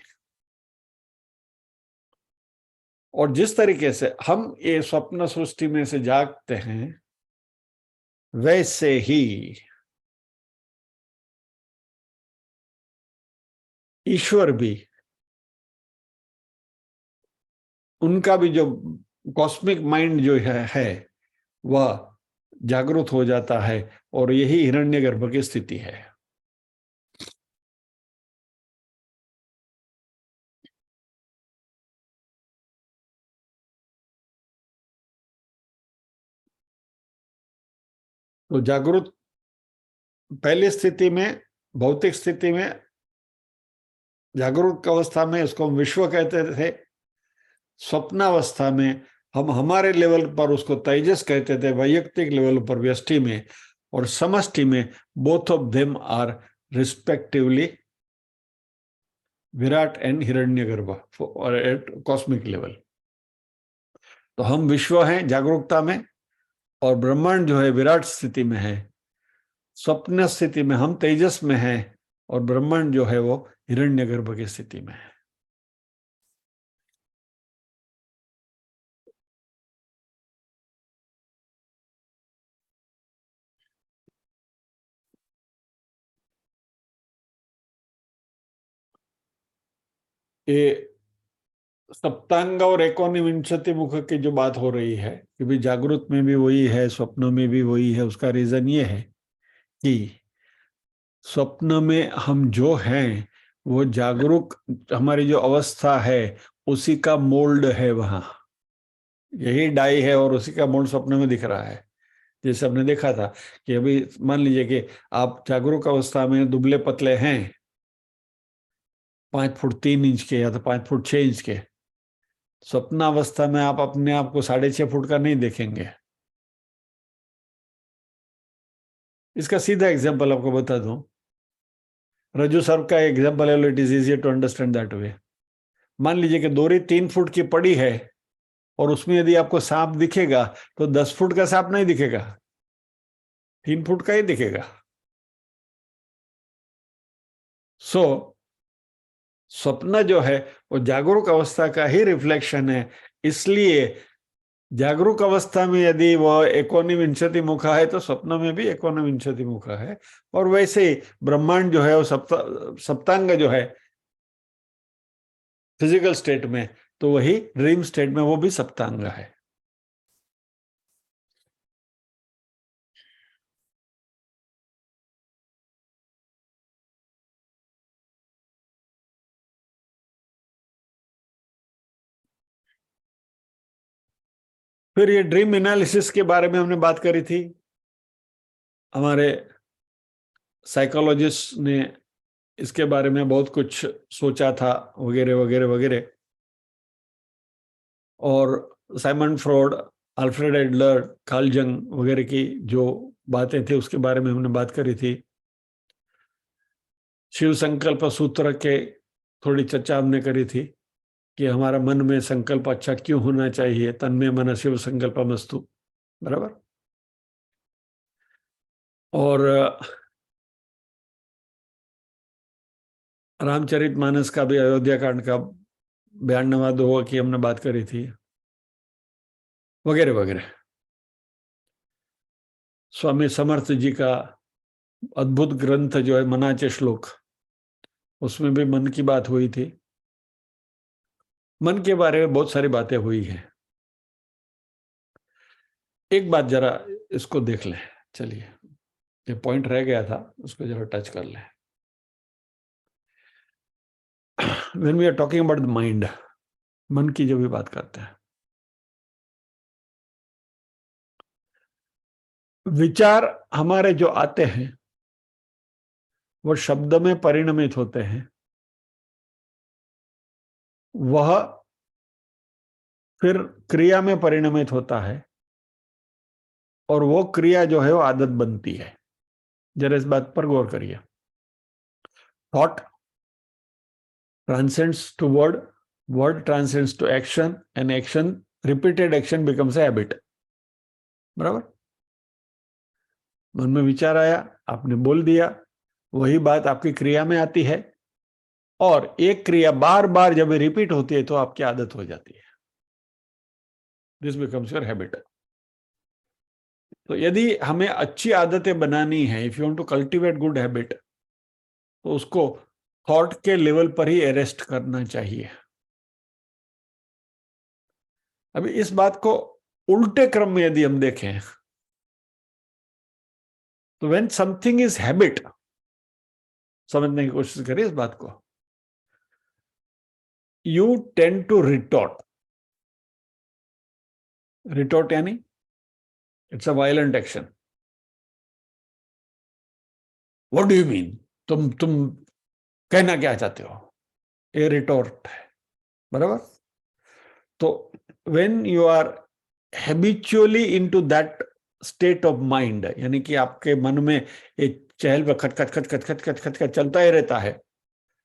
और जिस तरीके से हम ये स्वप्न सृष्टि में से जागते हैं, वैसे ही ईश्वर भी, उनका भी जो कॉस्मिक माइंड जो है वह जागृत हो जाता है। और यही हिरण्यगर्भ की स्थिति है। तो जागृत पहली स्थिति में, भौतिक स्थिति में, जागरूक अवस्था में इसको हम विश्व कहते थे। स्वप्नावस्था में हम हमारे लेवल पर उसको तेजस कहते थे, वैयक्तिक लेवल पर व्यष्टि में, और समष्टि में both of them are respectively Virat and Hiranyagarbha और एट कॉस्मिक लेवल। तो हम विश्व हैं जागरूकता में, और ब्रह्मांड जो है विराट स्थिति में है। स्वप्न स्थिति में हम तेजस में हैं, और ब्रह्मांड जो है वो हिरण्यगर्भ की स्थिति में है। ये सप्तांग और एकोनविंशति मुख की जो बात हो रही है कि भी जागृत में भी वही है, स्वप्न में भी वही है, उसका रीजन ये है कि स्वप्न में हम जो हैं वो जागरूक हमारी जो अवस्था है उसी का मोल्ड है वहां, यही डाई है और उसी का मोल्ड स्वप्न में दिख रहा है। जैसे हमने देखा था कि अभी मान लीजिए कि आप जागरूक अवस्था में दुबले पतले हैं, 5 फुट 3 इंच के या तो 5 फुट 6 इंच के, स्वप्नावस्था में आप अपने आप को 6.5 फुट का नहीं देखेंगे। इसका सीधा एग्जाम्पल आपको बता दूं, रज्जु सर्प का एग्जाम्पल है, it is easy to understand that way. मान लीजिए कि डोरी 3 फुट की पड़ी है और उसमें यदि आपको सांप दिखेगा तो 10 फुट का सांप नहीं दिखेगा, 3 फुट का ही दिखेगा। सो स्वप्न जो है वो जागरूक अवस्था का ही रिफ्लेक्शन है। इसलिए जागरूक अवस्था में यदि वह एकोनविंशति मुखा है तो स्वप्न में भी एकोनविंशति मुखा है। और वैसे ही ब्रह्मांड जो है वो सप्तांग जो है फिजिकल स्टेट में, तो वही ड्रीम स्टेट में वो भी सप्तांग है। फिर ये ड्रीम एनालिसिस के बारे में हमने बात करी थी। हमारे साइकोलॉजिस्ट ने इसके बारे में बहुत कुछ सोचा था, वगैरह वगैरह वगैरह। और Simon fraud, Alfred Adler, Karl जंग वगैरह की जो बातें थी उसके बारे में हमने बात करी थी। शिव संकल्प सूत्र के थोड़ी चर्चा हमने करी थी कि हमारा मन में संकल्प अच्छा क्यों होना चाहिए, तन्मे मन शिव संकल्पमस्तु, बराबर। और रामचरितमानस का भी, अयोध्या कांड का 92वां दोहा की हमने बात करी थी, वगैरह वगैरह। स्वामी समर्थ जी का अद्भुत ग्रंथ जो है मनाचे श्लोक, उसमें भी मन की बात हुई थी। मन के बारे में बहुत सारी बातें हुई हैं। एक बात जरा इसको देख लें, चलिए, ये पॉइंट रह गया था उसको जरा टच कर लें। When we are talking about the mind, मन की जब भी बात करते हैं, विचार हमारे जो आते हैं वो शब्द में परिणमित होते हैं, वह फिर क्रिया में परिणमित होता है और वो क्रिया जो है वो आदत बनती है। जरा इस बात पर गौर करिए। Thought transcends to word, word transcends to action, and action, repeated action becomes a habit, बराबर। मन में विचार आया, आपने बोल दिया, वही बात आपकी क्रिया में आती है और एक क्रिया बार बार जब रिपीट होती है तो आपकी आदत हो जाती है। This becomes your habit. तो यदि हमें अच्छी आदतें बनानी है, if you want to cultivate good habit, तो उसको थॉट के लेवल पर ही अरेस्ट करना चाहिए। अभी इस बात को उल्टे क्रम में यदि हम देखें तो व्हेन समथिंग इज हैबिट, समझने की कोशिश करिए इस बात को, you tend to retort. Retort यानी it's a violent action. What do you mean, तुम कहना क्या चाहते हो, ये रिटॉर्ट है, बराबर। तो when you are habitually into that state of mind, यानी कि आपके मन में एक चहल पर खट खट खट खट खट खट खट खट चलता ही रहता है,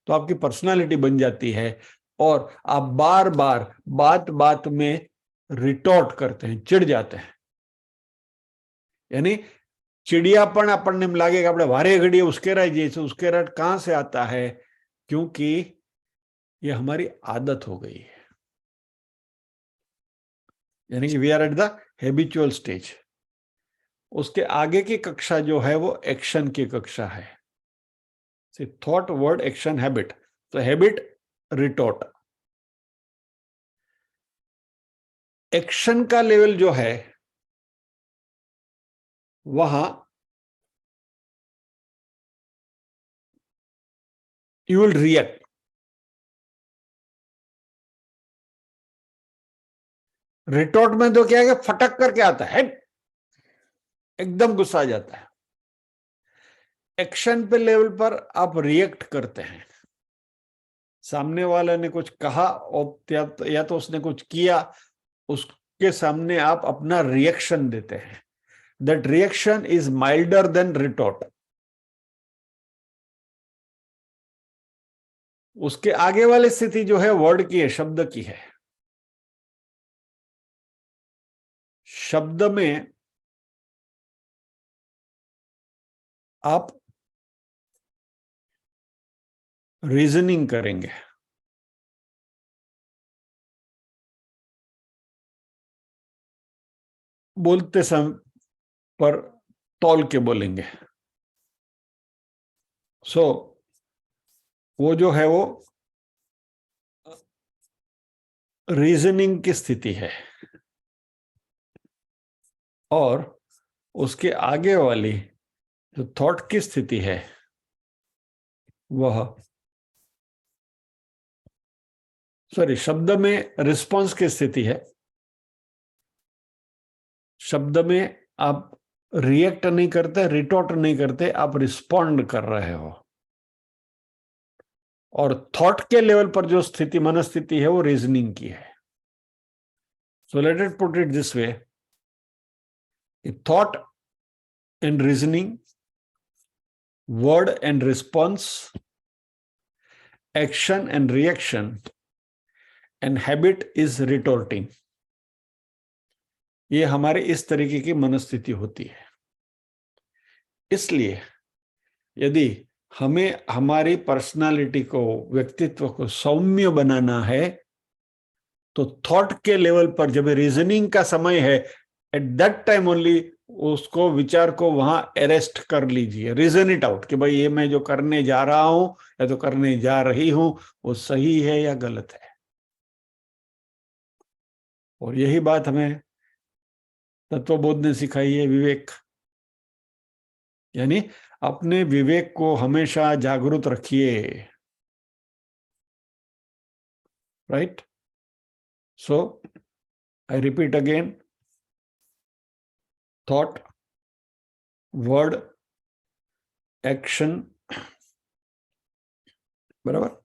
तो आपकी पर्सनालिटी बन जाती है और आप बार बार बात बात में रिटॉर्ट करते हैं, चिढ़ जाते हैं। यानी चिड़ियापन આપણને એમ લાગે કે આપણે વારે ઘડીએ ઉશ્કેરાઈ જઈએ છીએ। ઉશ્કેરાટ कहां से आता है, क्योंकि ये हमारी आदत हो गई है। यानी कि we are at the habitual stage. उसके आगे की कक्षा जो है वो एक्शन की कक्षा है। Thought, word, action, habit. तो हैबिट, रिटॉर्ट। एक्शन का लेवल जो है वहां you will react. रिटॉर्ट में तो क्या है कि फटक करके आता है, एकदम गुस्सा आ जाता है। एक्शन पे लेवल पर आप रिएक्ट करते हैं, सामने वाले ने कुछ कहा और या तो उसने कुछ किया, उसके सामने आप अपना रिएक्शन देते हैं। That reaction is milder than retort. उसके आगे वाली स्थिति जो है वर्ड की है, शब्द की है। शब्द में आप रीजनिंग करेंगे, बोलते समय पर तौल के बोलेंगे। सो वो जो है वो रीजनिंग की स्थिति है, और उसके आगे वाली जो थॉट की स्थिति है वह शब्द में रिस्पॉन्स की स्थिति है। शब्द में आप रिएक्ट नहीं करते, रिटॉर्ट नहीं करते, आप रिस्पॉन्ड कर रहे हो। और थॉट के लेवल पर जो स्थिति, मनस्थिति है, वो रीजनिंग की है। So let it put it this way, thought and reasoning, word and response, action and reaction, and habit is retorting. ये हमारे इस तरीके की मनस्थिति होती है। इसलिए यदि हमें हमारी पर्सनालिटी को, व्यक्तित्व को सौम्य बनाना है, तो थॉट के लेवल पर जब रीजनिंग का समय है, एट दैट टाइम ओनली उसको, विचार को वहां अरेस्ट कर लीजिए, रीजन इट आउट कि भाई ये मैं जो करने जा रहा हूं या तो करने जा रही हूं वो सही है या गलत है। और यही बात हमें तत्वबोध ने सिखाई है, विवेक। यानी अपने विवेक को हमेशा जागरूक रखिए, right? So I repeat again, thought, word, action, बराबर,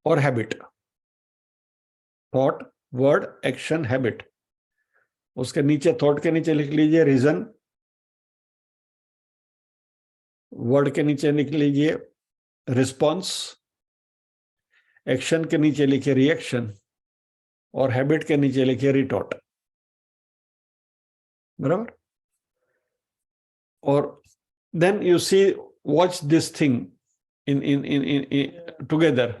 और habit. Thought, word, action, habit. उसके नीचे, थॉट के नीचे लिख लीजिए रीजन, वर्ड के नीचे लिख लीजिए रिस्पॉन्स, एक्शन के नीचे लिखिए रिएक्शन, और हैबिट के नीचे लिखिए रिटॉर्ट, बराबर। और then you see, watch this thing in together,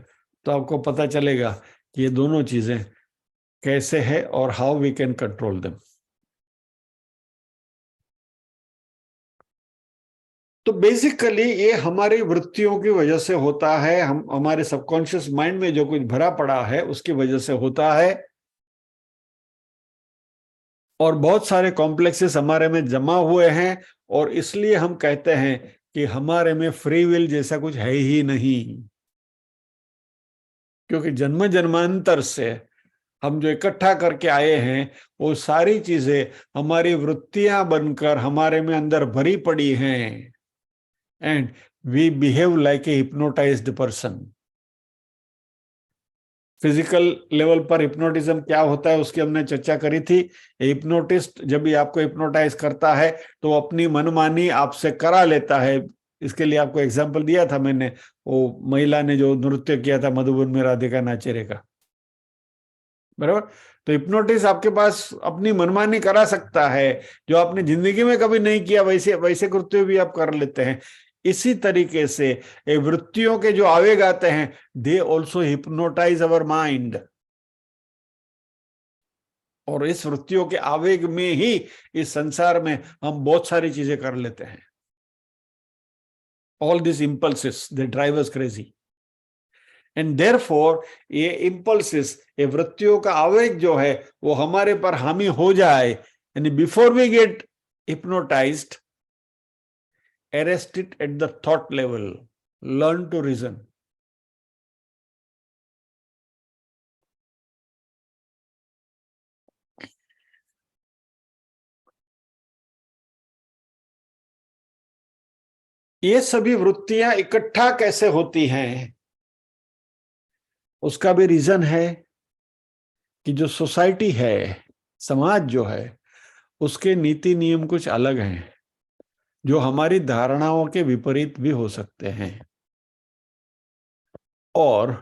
तो आपको पता चलेगा कि ये दोनों चीजें कैसे है और how we can control them. तो बेसिकली ये हमारी वृत्तियों की वजह से होता है, हम हमारे सबकॉन्शियस माइंड में जो कुछ भरा पड़ा है उसकी वजह से होता है, और बहुत सारे कॉम्प्लेक्सेस हमारे में जमा हुए हैं, और इसलिए हम कहते हैं कि हमारे में फ्री विल जैसा कुछ है ही नहीं। क्योंकि जन्म जन्मांतर से हम जो इकट्ठा करके आए हैं वो सारी चीजें हमारी वृत्तियां बनकर हमारे में अंदर भरी पड़ी हैं, and we behave like a hypnotised person. Physical level पर हिप्नोटिज्म क्या होता है उसकी हमने चर्चा करी थी। हिप्नोटिस्ट जब भी आपको हिप्नोटाइज करता है तो अपनी मनमानी आपसे करा लेता है। इसके लिए आपको एग्जांपल दिया था मैंने, वो महिला ने जो नृत्य किया था मधुबन में राधिका नाचेरे का, बराबर। तो हिप्नोटिस्ट आपके पास अपनी मनमानी करा सकता है, जो आपने जिंदगी में कभी नहीं किया वैसे वैसे कृत्य भी आप कर लेते हैं। इसी तरीके से वृत्तियों के जो आवेग आते हैं, they also hypnotise our mind, और इस वृत्तियों के आवेग में ही इस संसार में हम बहुत सारी चीजें कर लेते हैं। All this impulses they drive us crazy, and therefore ये इम्पल्सेस, ये वृत्तियों का आवेग जो है वो हमारे पर हावी हो जाए, यानी before we get hypnotised, arrest it at the thought level, learn to reason. ये सभी वृत्तियां इकट्ठा कैसे होती हैं, उसका भी रीजन है कि जो सोसाइटी है, समाज जो है, उसके नीति नियम कुछ अलग हैं, जो हमारी धारणाओं के विपरीत भी हो सकते हैं। और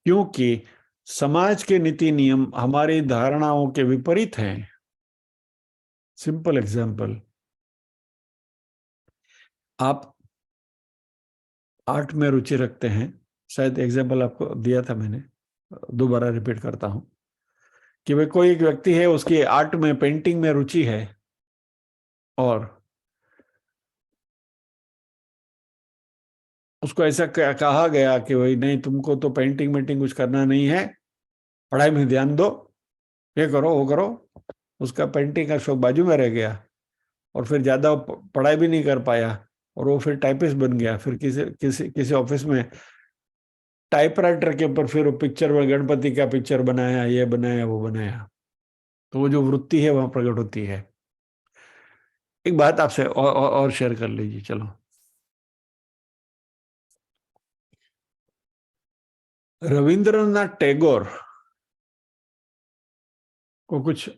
क्योंकि समाज के नीति नियम हमारी धारणाओं के विपरीत हैं, सिंपल एग्जाम्पल, आप आर्ट में रुचि रखते हैं, शायद एग्जाम्पल आपको दिया था मैंने, दोबारा रिपीट करता हूं कि भाई कोई एक व्यक्ति है, उसकी आर्ट में, पेंटिंग में रुचि है, और उसको ऐसा कहा गया कि भाई नहीं, तुमको तो पेंटिंग मेंटिंग कुछ करना नहीं है, पढ़ाई में ध्यान दो, ये करो वो करो। उसका पेंटिंग का शौक बाजू में रह गया, और फिर ज्यादा पढ़ाई भी नहीं कर पाया, और वो फिर टाइपिस्ट बन गया। फिर किसी किसी किसी ऑफिस में टाइपराइटर के ऊपर फिर वो पिक्चर में गणपति का पिक्चर बनाया, ये बनाया वो बनाया। तो वो जो वृत्ति है वहां प्रकट होती है। एक बात आपसे और शेयर कर लीजिए, चलो। रविंद्रनाथ टैगोर को कुछ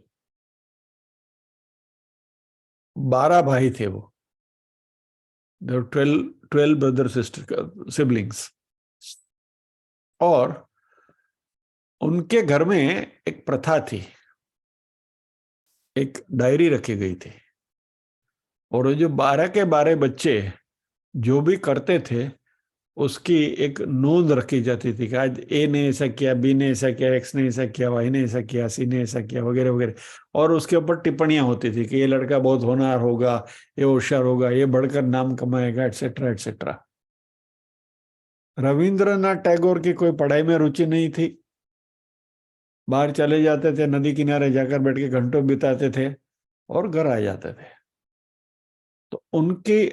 12 भाई थे वो, 12 ब्रदर सिस्टर सिबलिंग्स। और उनके घर में एक प्रथा थी, एक डायरी रखी गई थी, और जो 12 के 12 बच्चे जो भी करते थे उसकी एक नोंद रखी जाती थी कि आज ए ने ऐसा किया, बी ने ऐसा किया, एक्स ने ऐसा किया, वाई ने ऐसा किया, सी ने ऐसा किया, वगैरह वगैरह। और उसके ऊपर टिप्पणियां होती थी कि ये लड़का बहुत होनहार होगा, ये होशियार होगा, ये बढ़कर नाम कमाएगा, एटसेट्रा एटसेट्रा। रविंद्रनाथ टैगोर की कोई पढ़ाई में रुचि नहीं थी, बाहर चले जाते थे, नदी किनारे जाकर बैठ के घंटों बिताते थे और घर आ जाते थे। तो उनकी,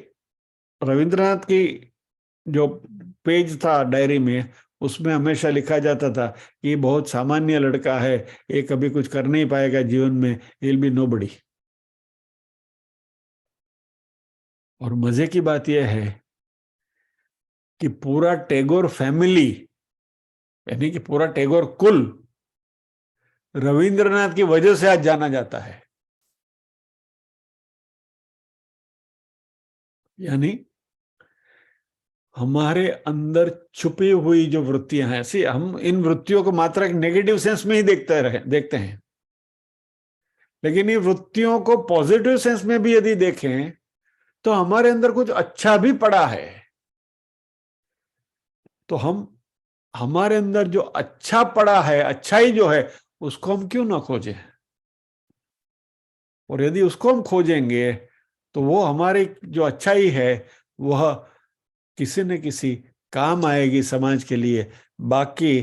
रविंद्रनाथ की जो पेज था डायरी में, उसमें हमेशा लिखा जाता था कि ये बहुत सामान्य लड़का है, ये कभी कुछ कर नहीं पाएगा जीवन में, विल बी नोबडी। और मजे की बात यह है कि पूरा टैगोर फैमिली, यानी कि पूरा टैगोर कुल, रविंद्रनाथ की वजह से आज जाना जाता है। यानी हमारे अंदर छुपी हुई जो वृत्तियां हैं, ऐसी हम इन वृत्तियों को मात्र एक नेगेटिव सेंस में ही देखते हैं। लेकिन ये वृत्तियों को पॉजिटिव सेंस में भी यदि देखें तो हमारे अंदर कुछ अच्छा भी पड़ा है। तो हम, हमारे अंदर जो अच्छा पड़ा है, अच्छाई जो है, उसको हम क्यों ना खोजें। और यदि उसको हम खोजेंगे तो वो हमारी जो अच्छाई है वह किसी न किसी काम आएगी समाज के लिए। बाकी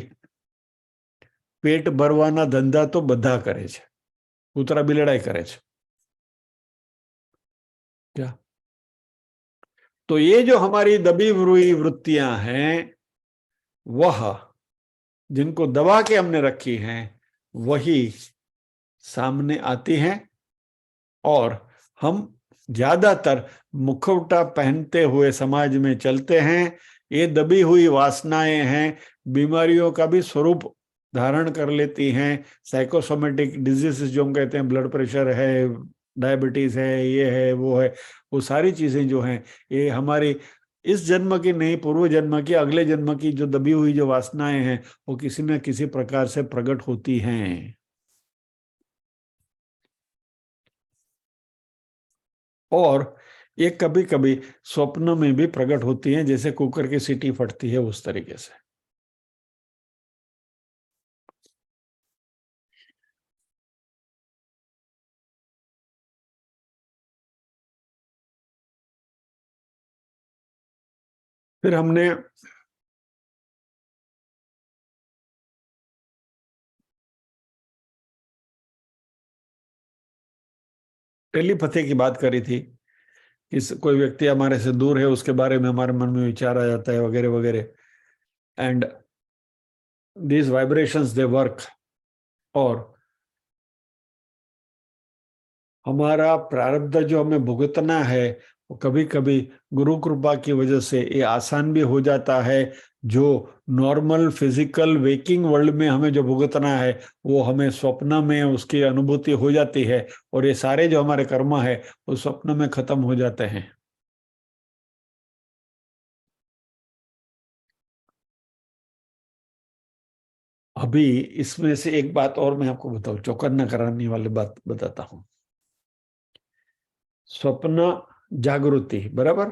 पेट भरवाना धंधा तो બધા કરે છે, કૂતરા બિલાડા કરે છે क्या। तो ये जो हमारी दबी हुई वृत्तियां हैं, वह जिनको दबा के हमने रखी हैं, वही सामने आती हैं। और हम ज्यादातर मुखौटा पहनते हुए समाज में चलते हैं। ये दबी हुई वासनाएं हैं, बीमारियों का भी स्वरूप धारण कर लेती हैं। साइकोसोमेटिक डिजीजेस जो हम कहते हैं, ब्लड प्रेशर है, डायबिटीज है, ये है वो है, वो सारी चीजें जो हैं, ये हमारी इस जन्म की नहीं, पूर्व जन्म की, अगले जन्म की जो दबी हुई जो वासनाएं हैं, वो किसी न किसी प्रकार से प्रकट होती हैं। और ये कभी कभी स्वप्न में भी प्रकट होती हैं, जैसे कुकर की सीटी फटती है उस तरीके से। फिर हमने टेलीपैथी की बात करी थी कोई व्यक्ति हमारे से दूर है, उसके बारे में हमारे मन में विचार आ जाता है वगैरह वगैरह, and these vibrations they work. और हमारा प्रारब्ध जो हमें भुगतना है वो कभी कभी गुरु कृपा की वजह से ये आसान भी हो जाता है। जो नॉर्मल फिजिकल वेकिंग वर्ल्ड में हमें जो भुगतना है वो हमें स्वप्न में उसकी अनुभूति हो जाती है, और ये सारे जो हमारे कर्म है वो स्वप्न में खत्म हो जाते हैं। अभी इसमें से एक बात और मैं आपको बताऊं, चौकन्ना कराने वाली बात बताता हूं। स्वप्न जागृति, बराबर।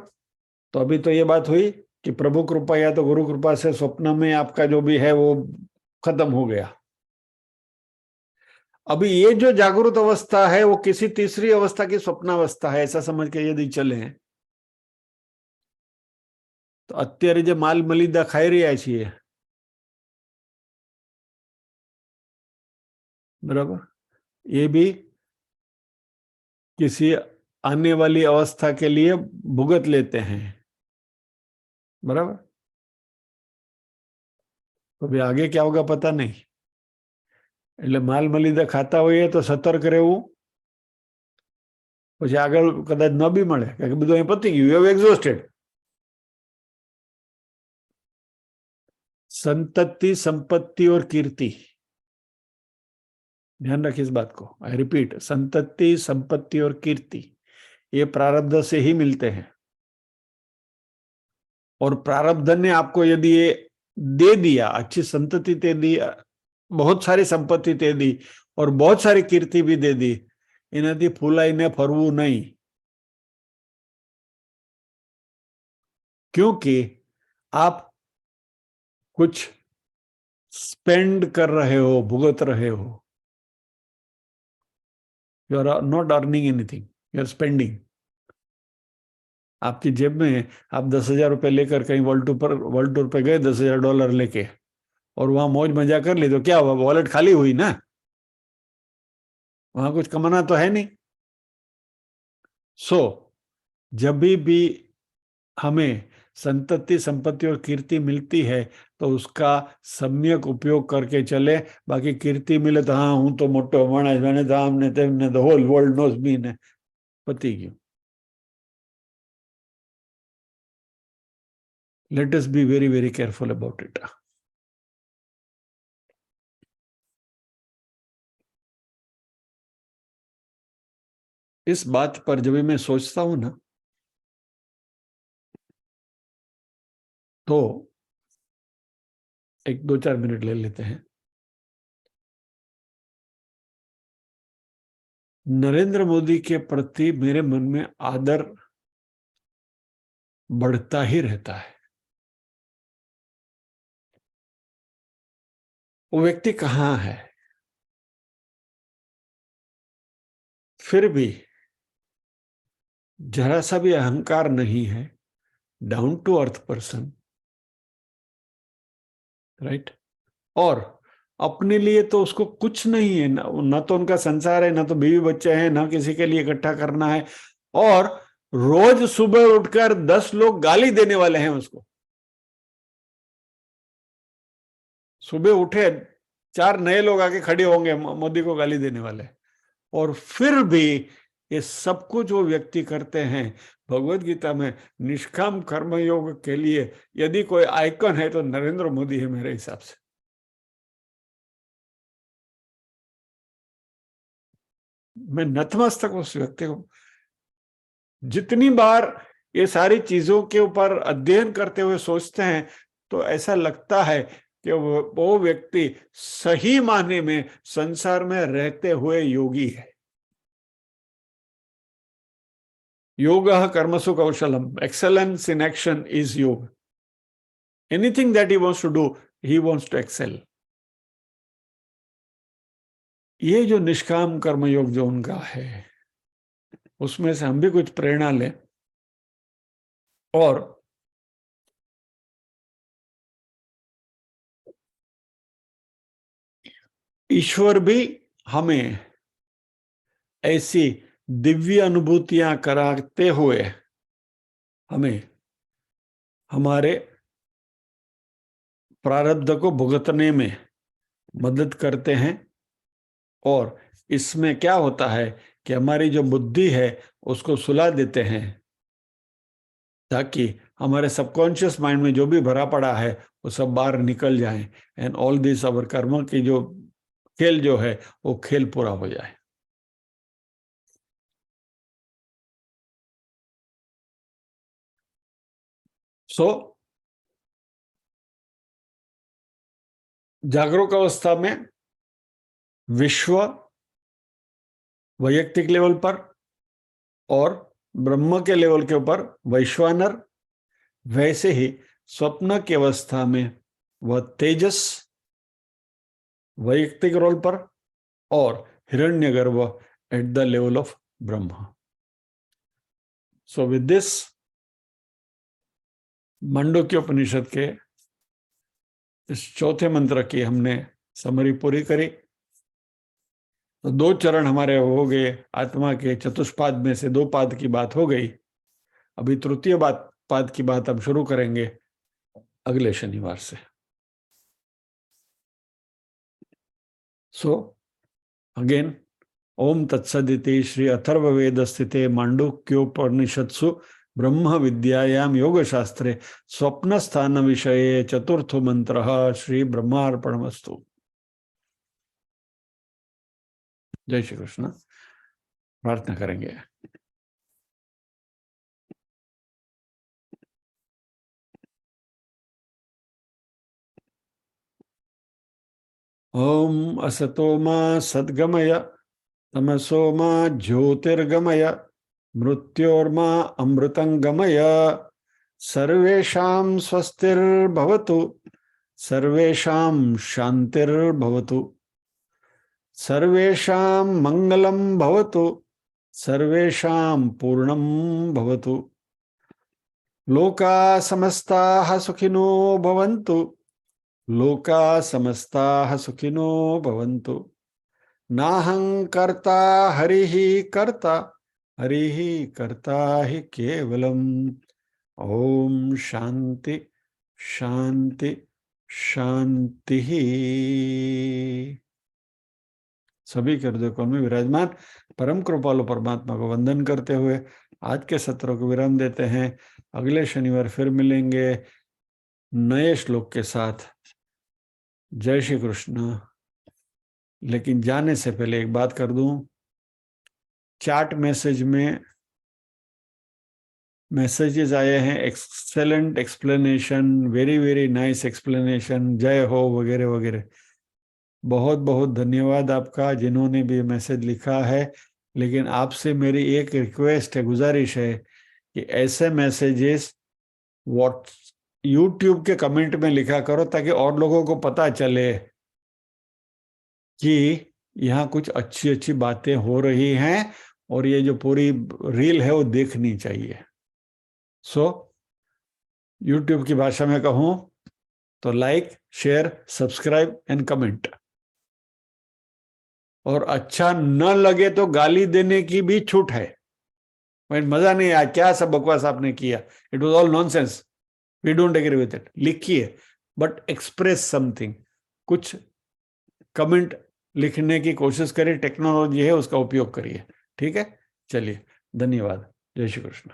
तो अभी तो ये बात हुई कि प्रभु कृपा या तो गुरु कृपा से स्वप्न में आपका जो भी है वो खत्म हो गया। अभी ये जो जागृत अवस्था है वो किसी तीसरी अवस्था की स्वप्नावस्था है, ऐसा समझ के यदि चले तो અત્યારે જે માલ મલિદા ખાઈ રહ્યા છીએ, बराबर, ये भी किसी आने वाली अवस्था के लिए भुगत लेते हैं, बराबर। तो अभी आगे क्या होगा पता नहीं, એટલે માલ મલિદા ખાતા હોઈએ તો સતર્ક રહેવું, પછી આગળ કદાચ ન બી મળે કારણ કે બધું અહીં પતી ગયું, યુ હેવ એક્ઝોસ્ટેડ। संतति, संपत्ति और कीर्ति, ध्यान रखिए इस बात को। आई रिपीट, संतति, संपत्ति और कीर्ति ये प्रारब्ध से ही मिलते हैं। और प्रारब्ध ने आपको यदि ये दे दिया, अच्छी संतति दे दी, बहुत सारी संपत्ति दे दी और बहुत सारी कीर्ति भी दे दी, इन्हें फूलाईने फरवू नहीं, क्योंकि आप कुछ स्पेंड कर रहे हो, भुगत रहे हो। You are not earning anything, you are spending. आपकी जेब में आप 10,000 रुपये लेकर कहीं वर्ल्ड टूर पे गए, $10,000 लेके, और वहां मौज मजा कर ली तो क्या हुआ, वॉलेट खाली हुई ना, वहां कुछ कमाना तो है नहीं। सो जब भी हमें संतति, संपत्ति और कीर्ति मिलती है तो उसका सम्यक उपयोग करके चले। बाकी कीर्ति मिले तो हाँ हूं तो मोटो माणस, मैंने तो आमने तेमने, the whole world knows me ने, पती गયું। Let us be very very careful about it. इस बात पर जब भी मैं सोचता हूं ना तो एक 2-4 मिनट ले लेते हैं। नरेंद्र मोदी के प्रति मेरे मन में आदर बढ़ता ही रहता है। वो व्यक्ति कहाँ है, फिर भी जरा सा भी अहंकार नहीं है, down to earth person, right. और अपने लिए तो उसको कुछ नहीं है, ना तो उनका संसार है, ना तो बीवी बच्चे हैं, ना किसी के लिए इकट्ठा करना है। और रोज सुबह उठकर 10 लोग गाली देने वाले हैं उसको। सुबह उठे 4 नए लोग आके खड़े होंगे मोदी को गाली देने वाले, और फिर भी ये सब कुछ वो व्यक्ति करते हैं। भगवत गीता में निष्काम कर्मयोग के लिए यदि कोई आइकन है तो नरेंद्र मोदी है मेरे हिसाब से। मैं नतमस्तक उस व्यक्ति को, जितनी बार ये सारी चीजों के ऊपर अध्ययन करते हुए सोचते हैं तो ऐसा लगता है कि वो व्यक्ति सही मायने में संसार में रहते हुए योगी है। योगः कर्मसु कौशलम, excellence in action is yoga. Anything that he wants to do, he wants to excel. ये जो निष्काम कर्मयोग जो उनका है, उसमें से हम भी कुछ प्रेरणा लें। और ईश्वर भी हमें ऐसी दिव्य अनुभूतियां कराते हुए हमें हमारे प्रारब्ध को भुगतने में मदद करते हैं। और इसमें क्या होता है कि हमारी जो बुद्धि है उसको सुला देते हैं, ताकि हमारे सबकॉन्शियस माइंड में जो भी भरा पड़ा है वो सब बाहर निकल जाए, एंड ऑल दिस अवर कर्म की जो खेल जो है वो खेल पूरा हो जाए। सो जागरूक अवस्था में विश्व वैयक्तिक लेवल पर और ब्रह्म के लेवल के ऊपर वैश्वानर, वैसे ही स्वप्न की अवस्था में वह तेजस वैयक्तिक रोल पर और हिरण्यगर्भ at the level of Brahma. So with this Mandukya उपनिषद के इस चौथे मंत्र की हमने समरी पूरी करी। तो 2 चरण हमारे हो गए, आत्मा के चतुष्पाद में से 2 पाद की बात हो गई। अभी तृतीय पाद की बात हम शुरू करेंगे अगले शनिवार से। सो अगेन, ओम तत्सदिति श्री अथर्ववेद स्थिते मांडुक्योपनिषत्सु ब्रह्म विद्यायाम योग शास्त्रे स्वप्न स्थान विषये चतुर्थो मंत्र श्री ब्रह्मार्पणमस्तु। जय श्री कृष्ण। प्रार्थना करेंगे। ओम असतो मा सद्गमय तमसो मा ज्योतिर्गमय मृत्योर्मा अमृतंगमय। सर्वेषां स्वस्तिर्भवतु, सर्वेषां शांतिर्भवतु, सर्वेषां मंगलं भवतु, सर्वेषां पूर्णं भवतु। लोका समस्ताः सुखिनो भवन्तु, लोका समस्ताः सुखिनो भवन्तु। नाहं कर्ता हरिः कर्ता, हरिः कर्ता हि केवलम्। ओम शांति शांति शांति। सभी के हृदय कोण में विराजमान परम कृपालु परमात्मा को वंदन करते हुए आज के सत्र को विराम देते हैं। अगले शनिवार फिर मिलेंगे नए श्लोक के साथ। जय श्री कृष्ण। लेकिन जाने से पहले एक बात कर दूं, चैट मैसेज में मैसेजेस आए हैं, excellent explanation, very very nice explanation, जय हो वगैरह वगैरह। बहुत बहुत धन्यवाद आपका जिन्होंने भी मैसेज लिखा है। लेकिन आपसे मेरी एक रिक्वेस्ट है, गुजारिश है कि ऐसे मैसेजेस यूट्यूब के कमेंट में लिखा करो, ताकि और लोगों को पता चले कि यहाँ कुछ अच्छी अच्छी बातें हो रही हैं और ये जो पूरी रील है वो देखनी चाहिए। सो यूट्यूब की भाषा में कहूं तो like, share, subscribe and comment. और अच्छा न लगे तो गाली देने की भी छूट है। मजा नहीं आया, क्या सब बकवास आपने किया, it was all nonsense, we don't agree with it, लिखिए, बट एक्सप्रेस समथिंग। कुछ कमेंट लिखने की कोशिश करिए, टेक्नोलॉजी है उसका उपयोग करिए। ठीक है, चलिए, धन्यवाद। जय श्री कृष्ण।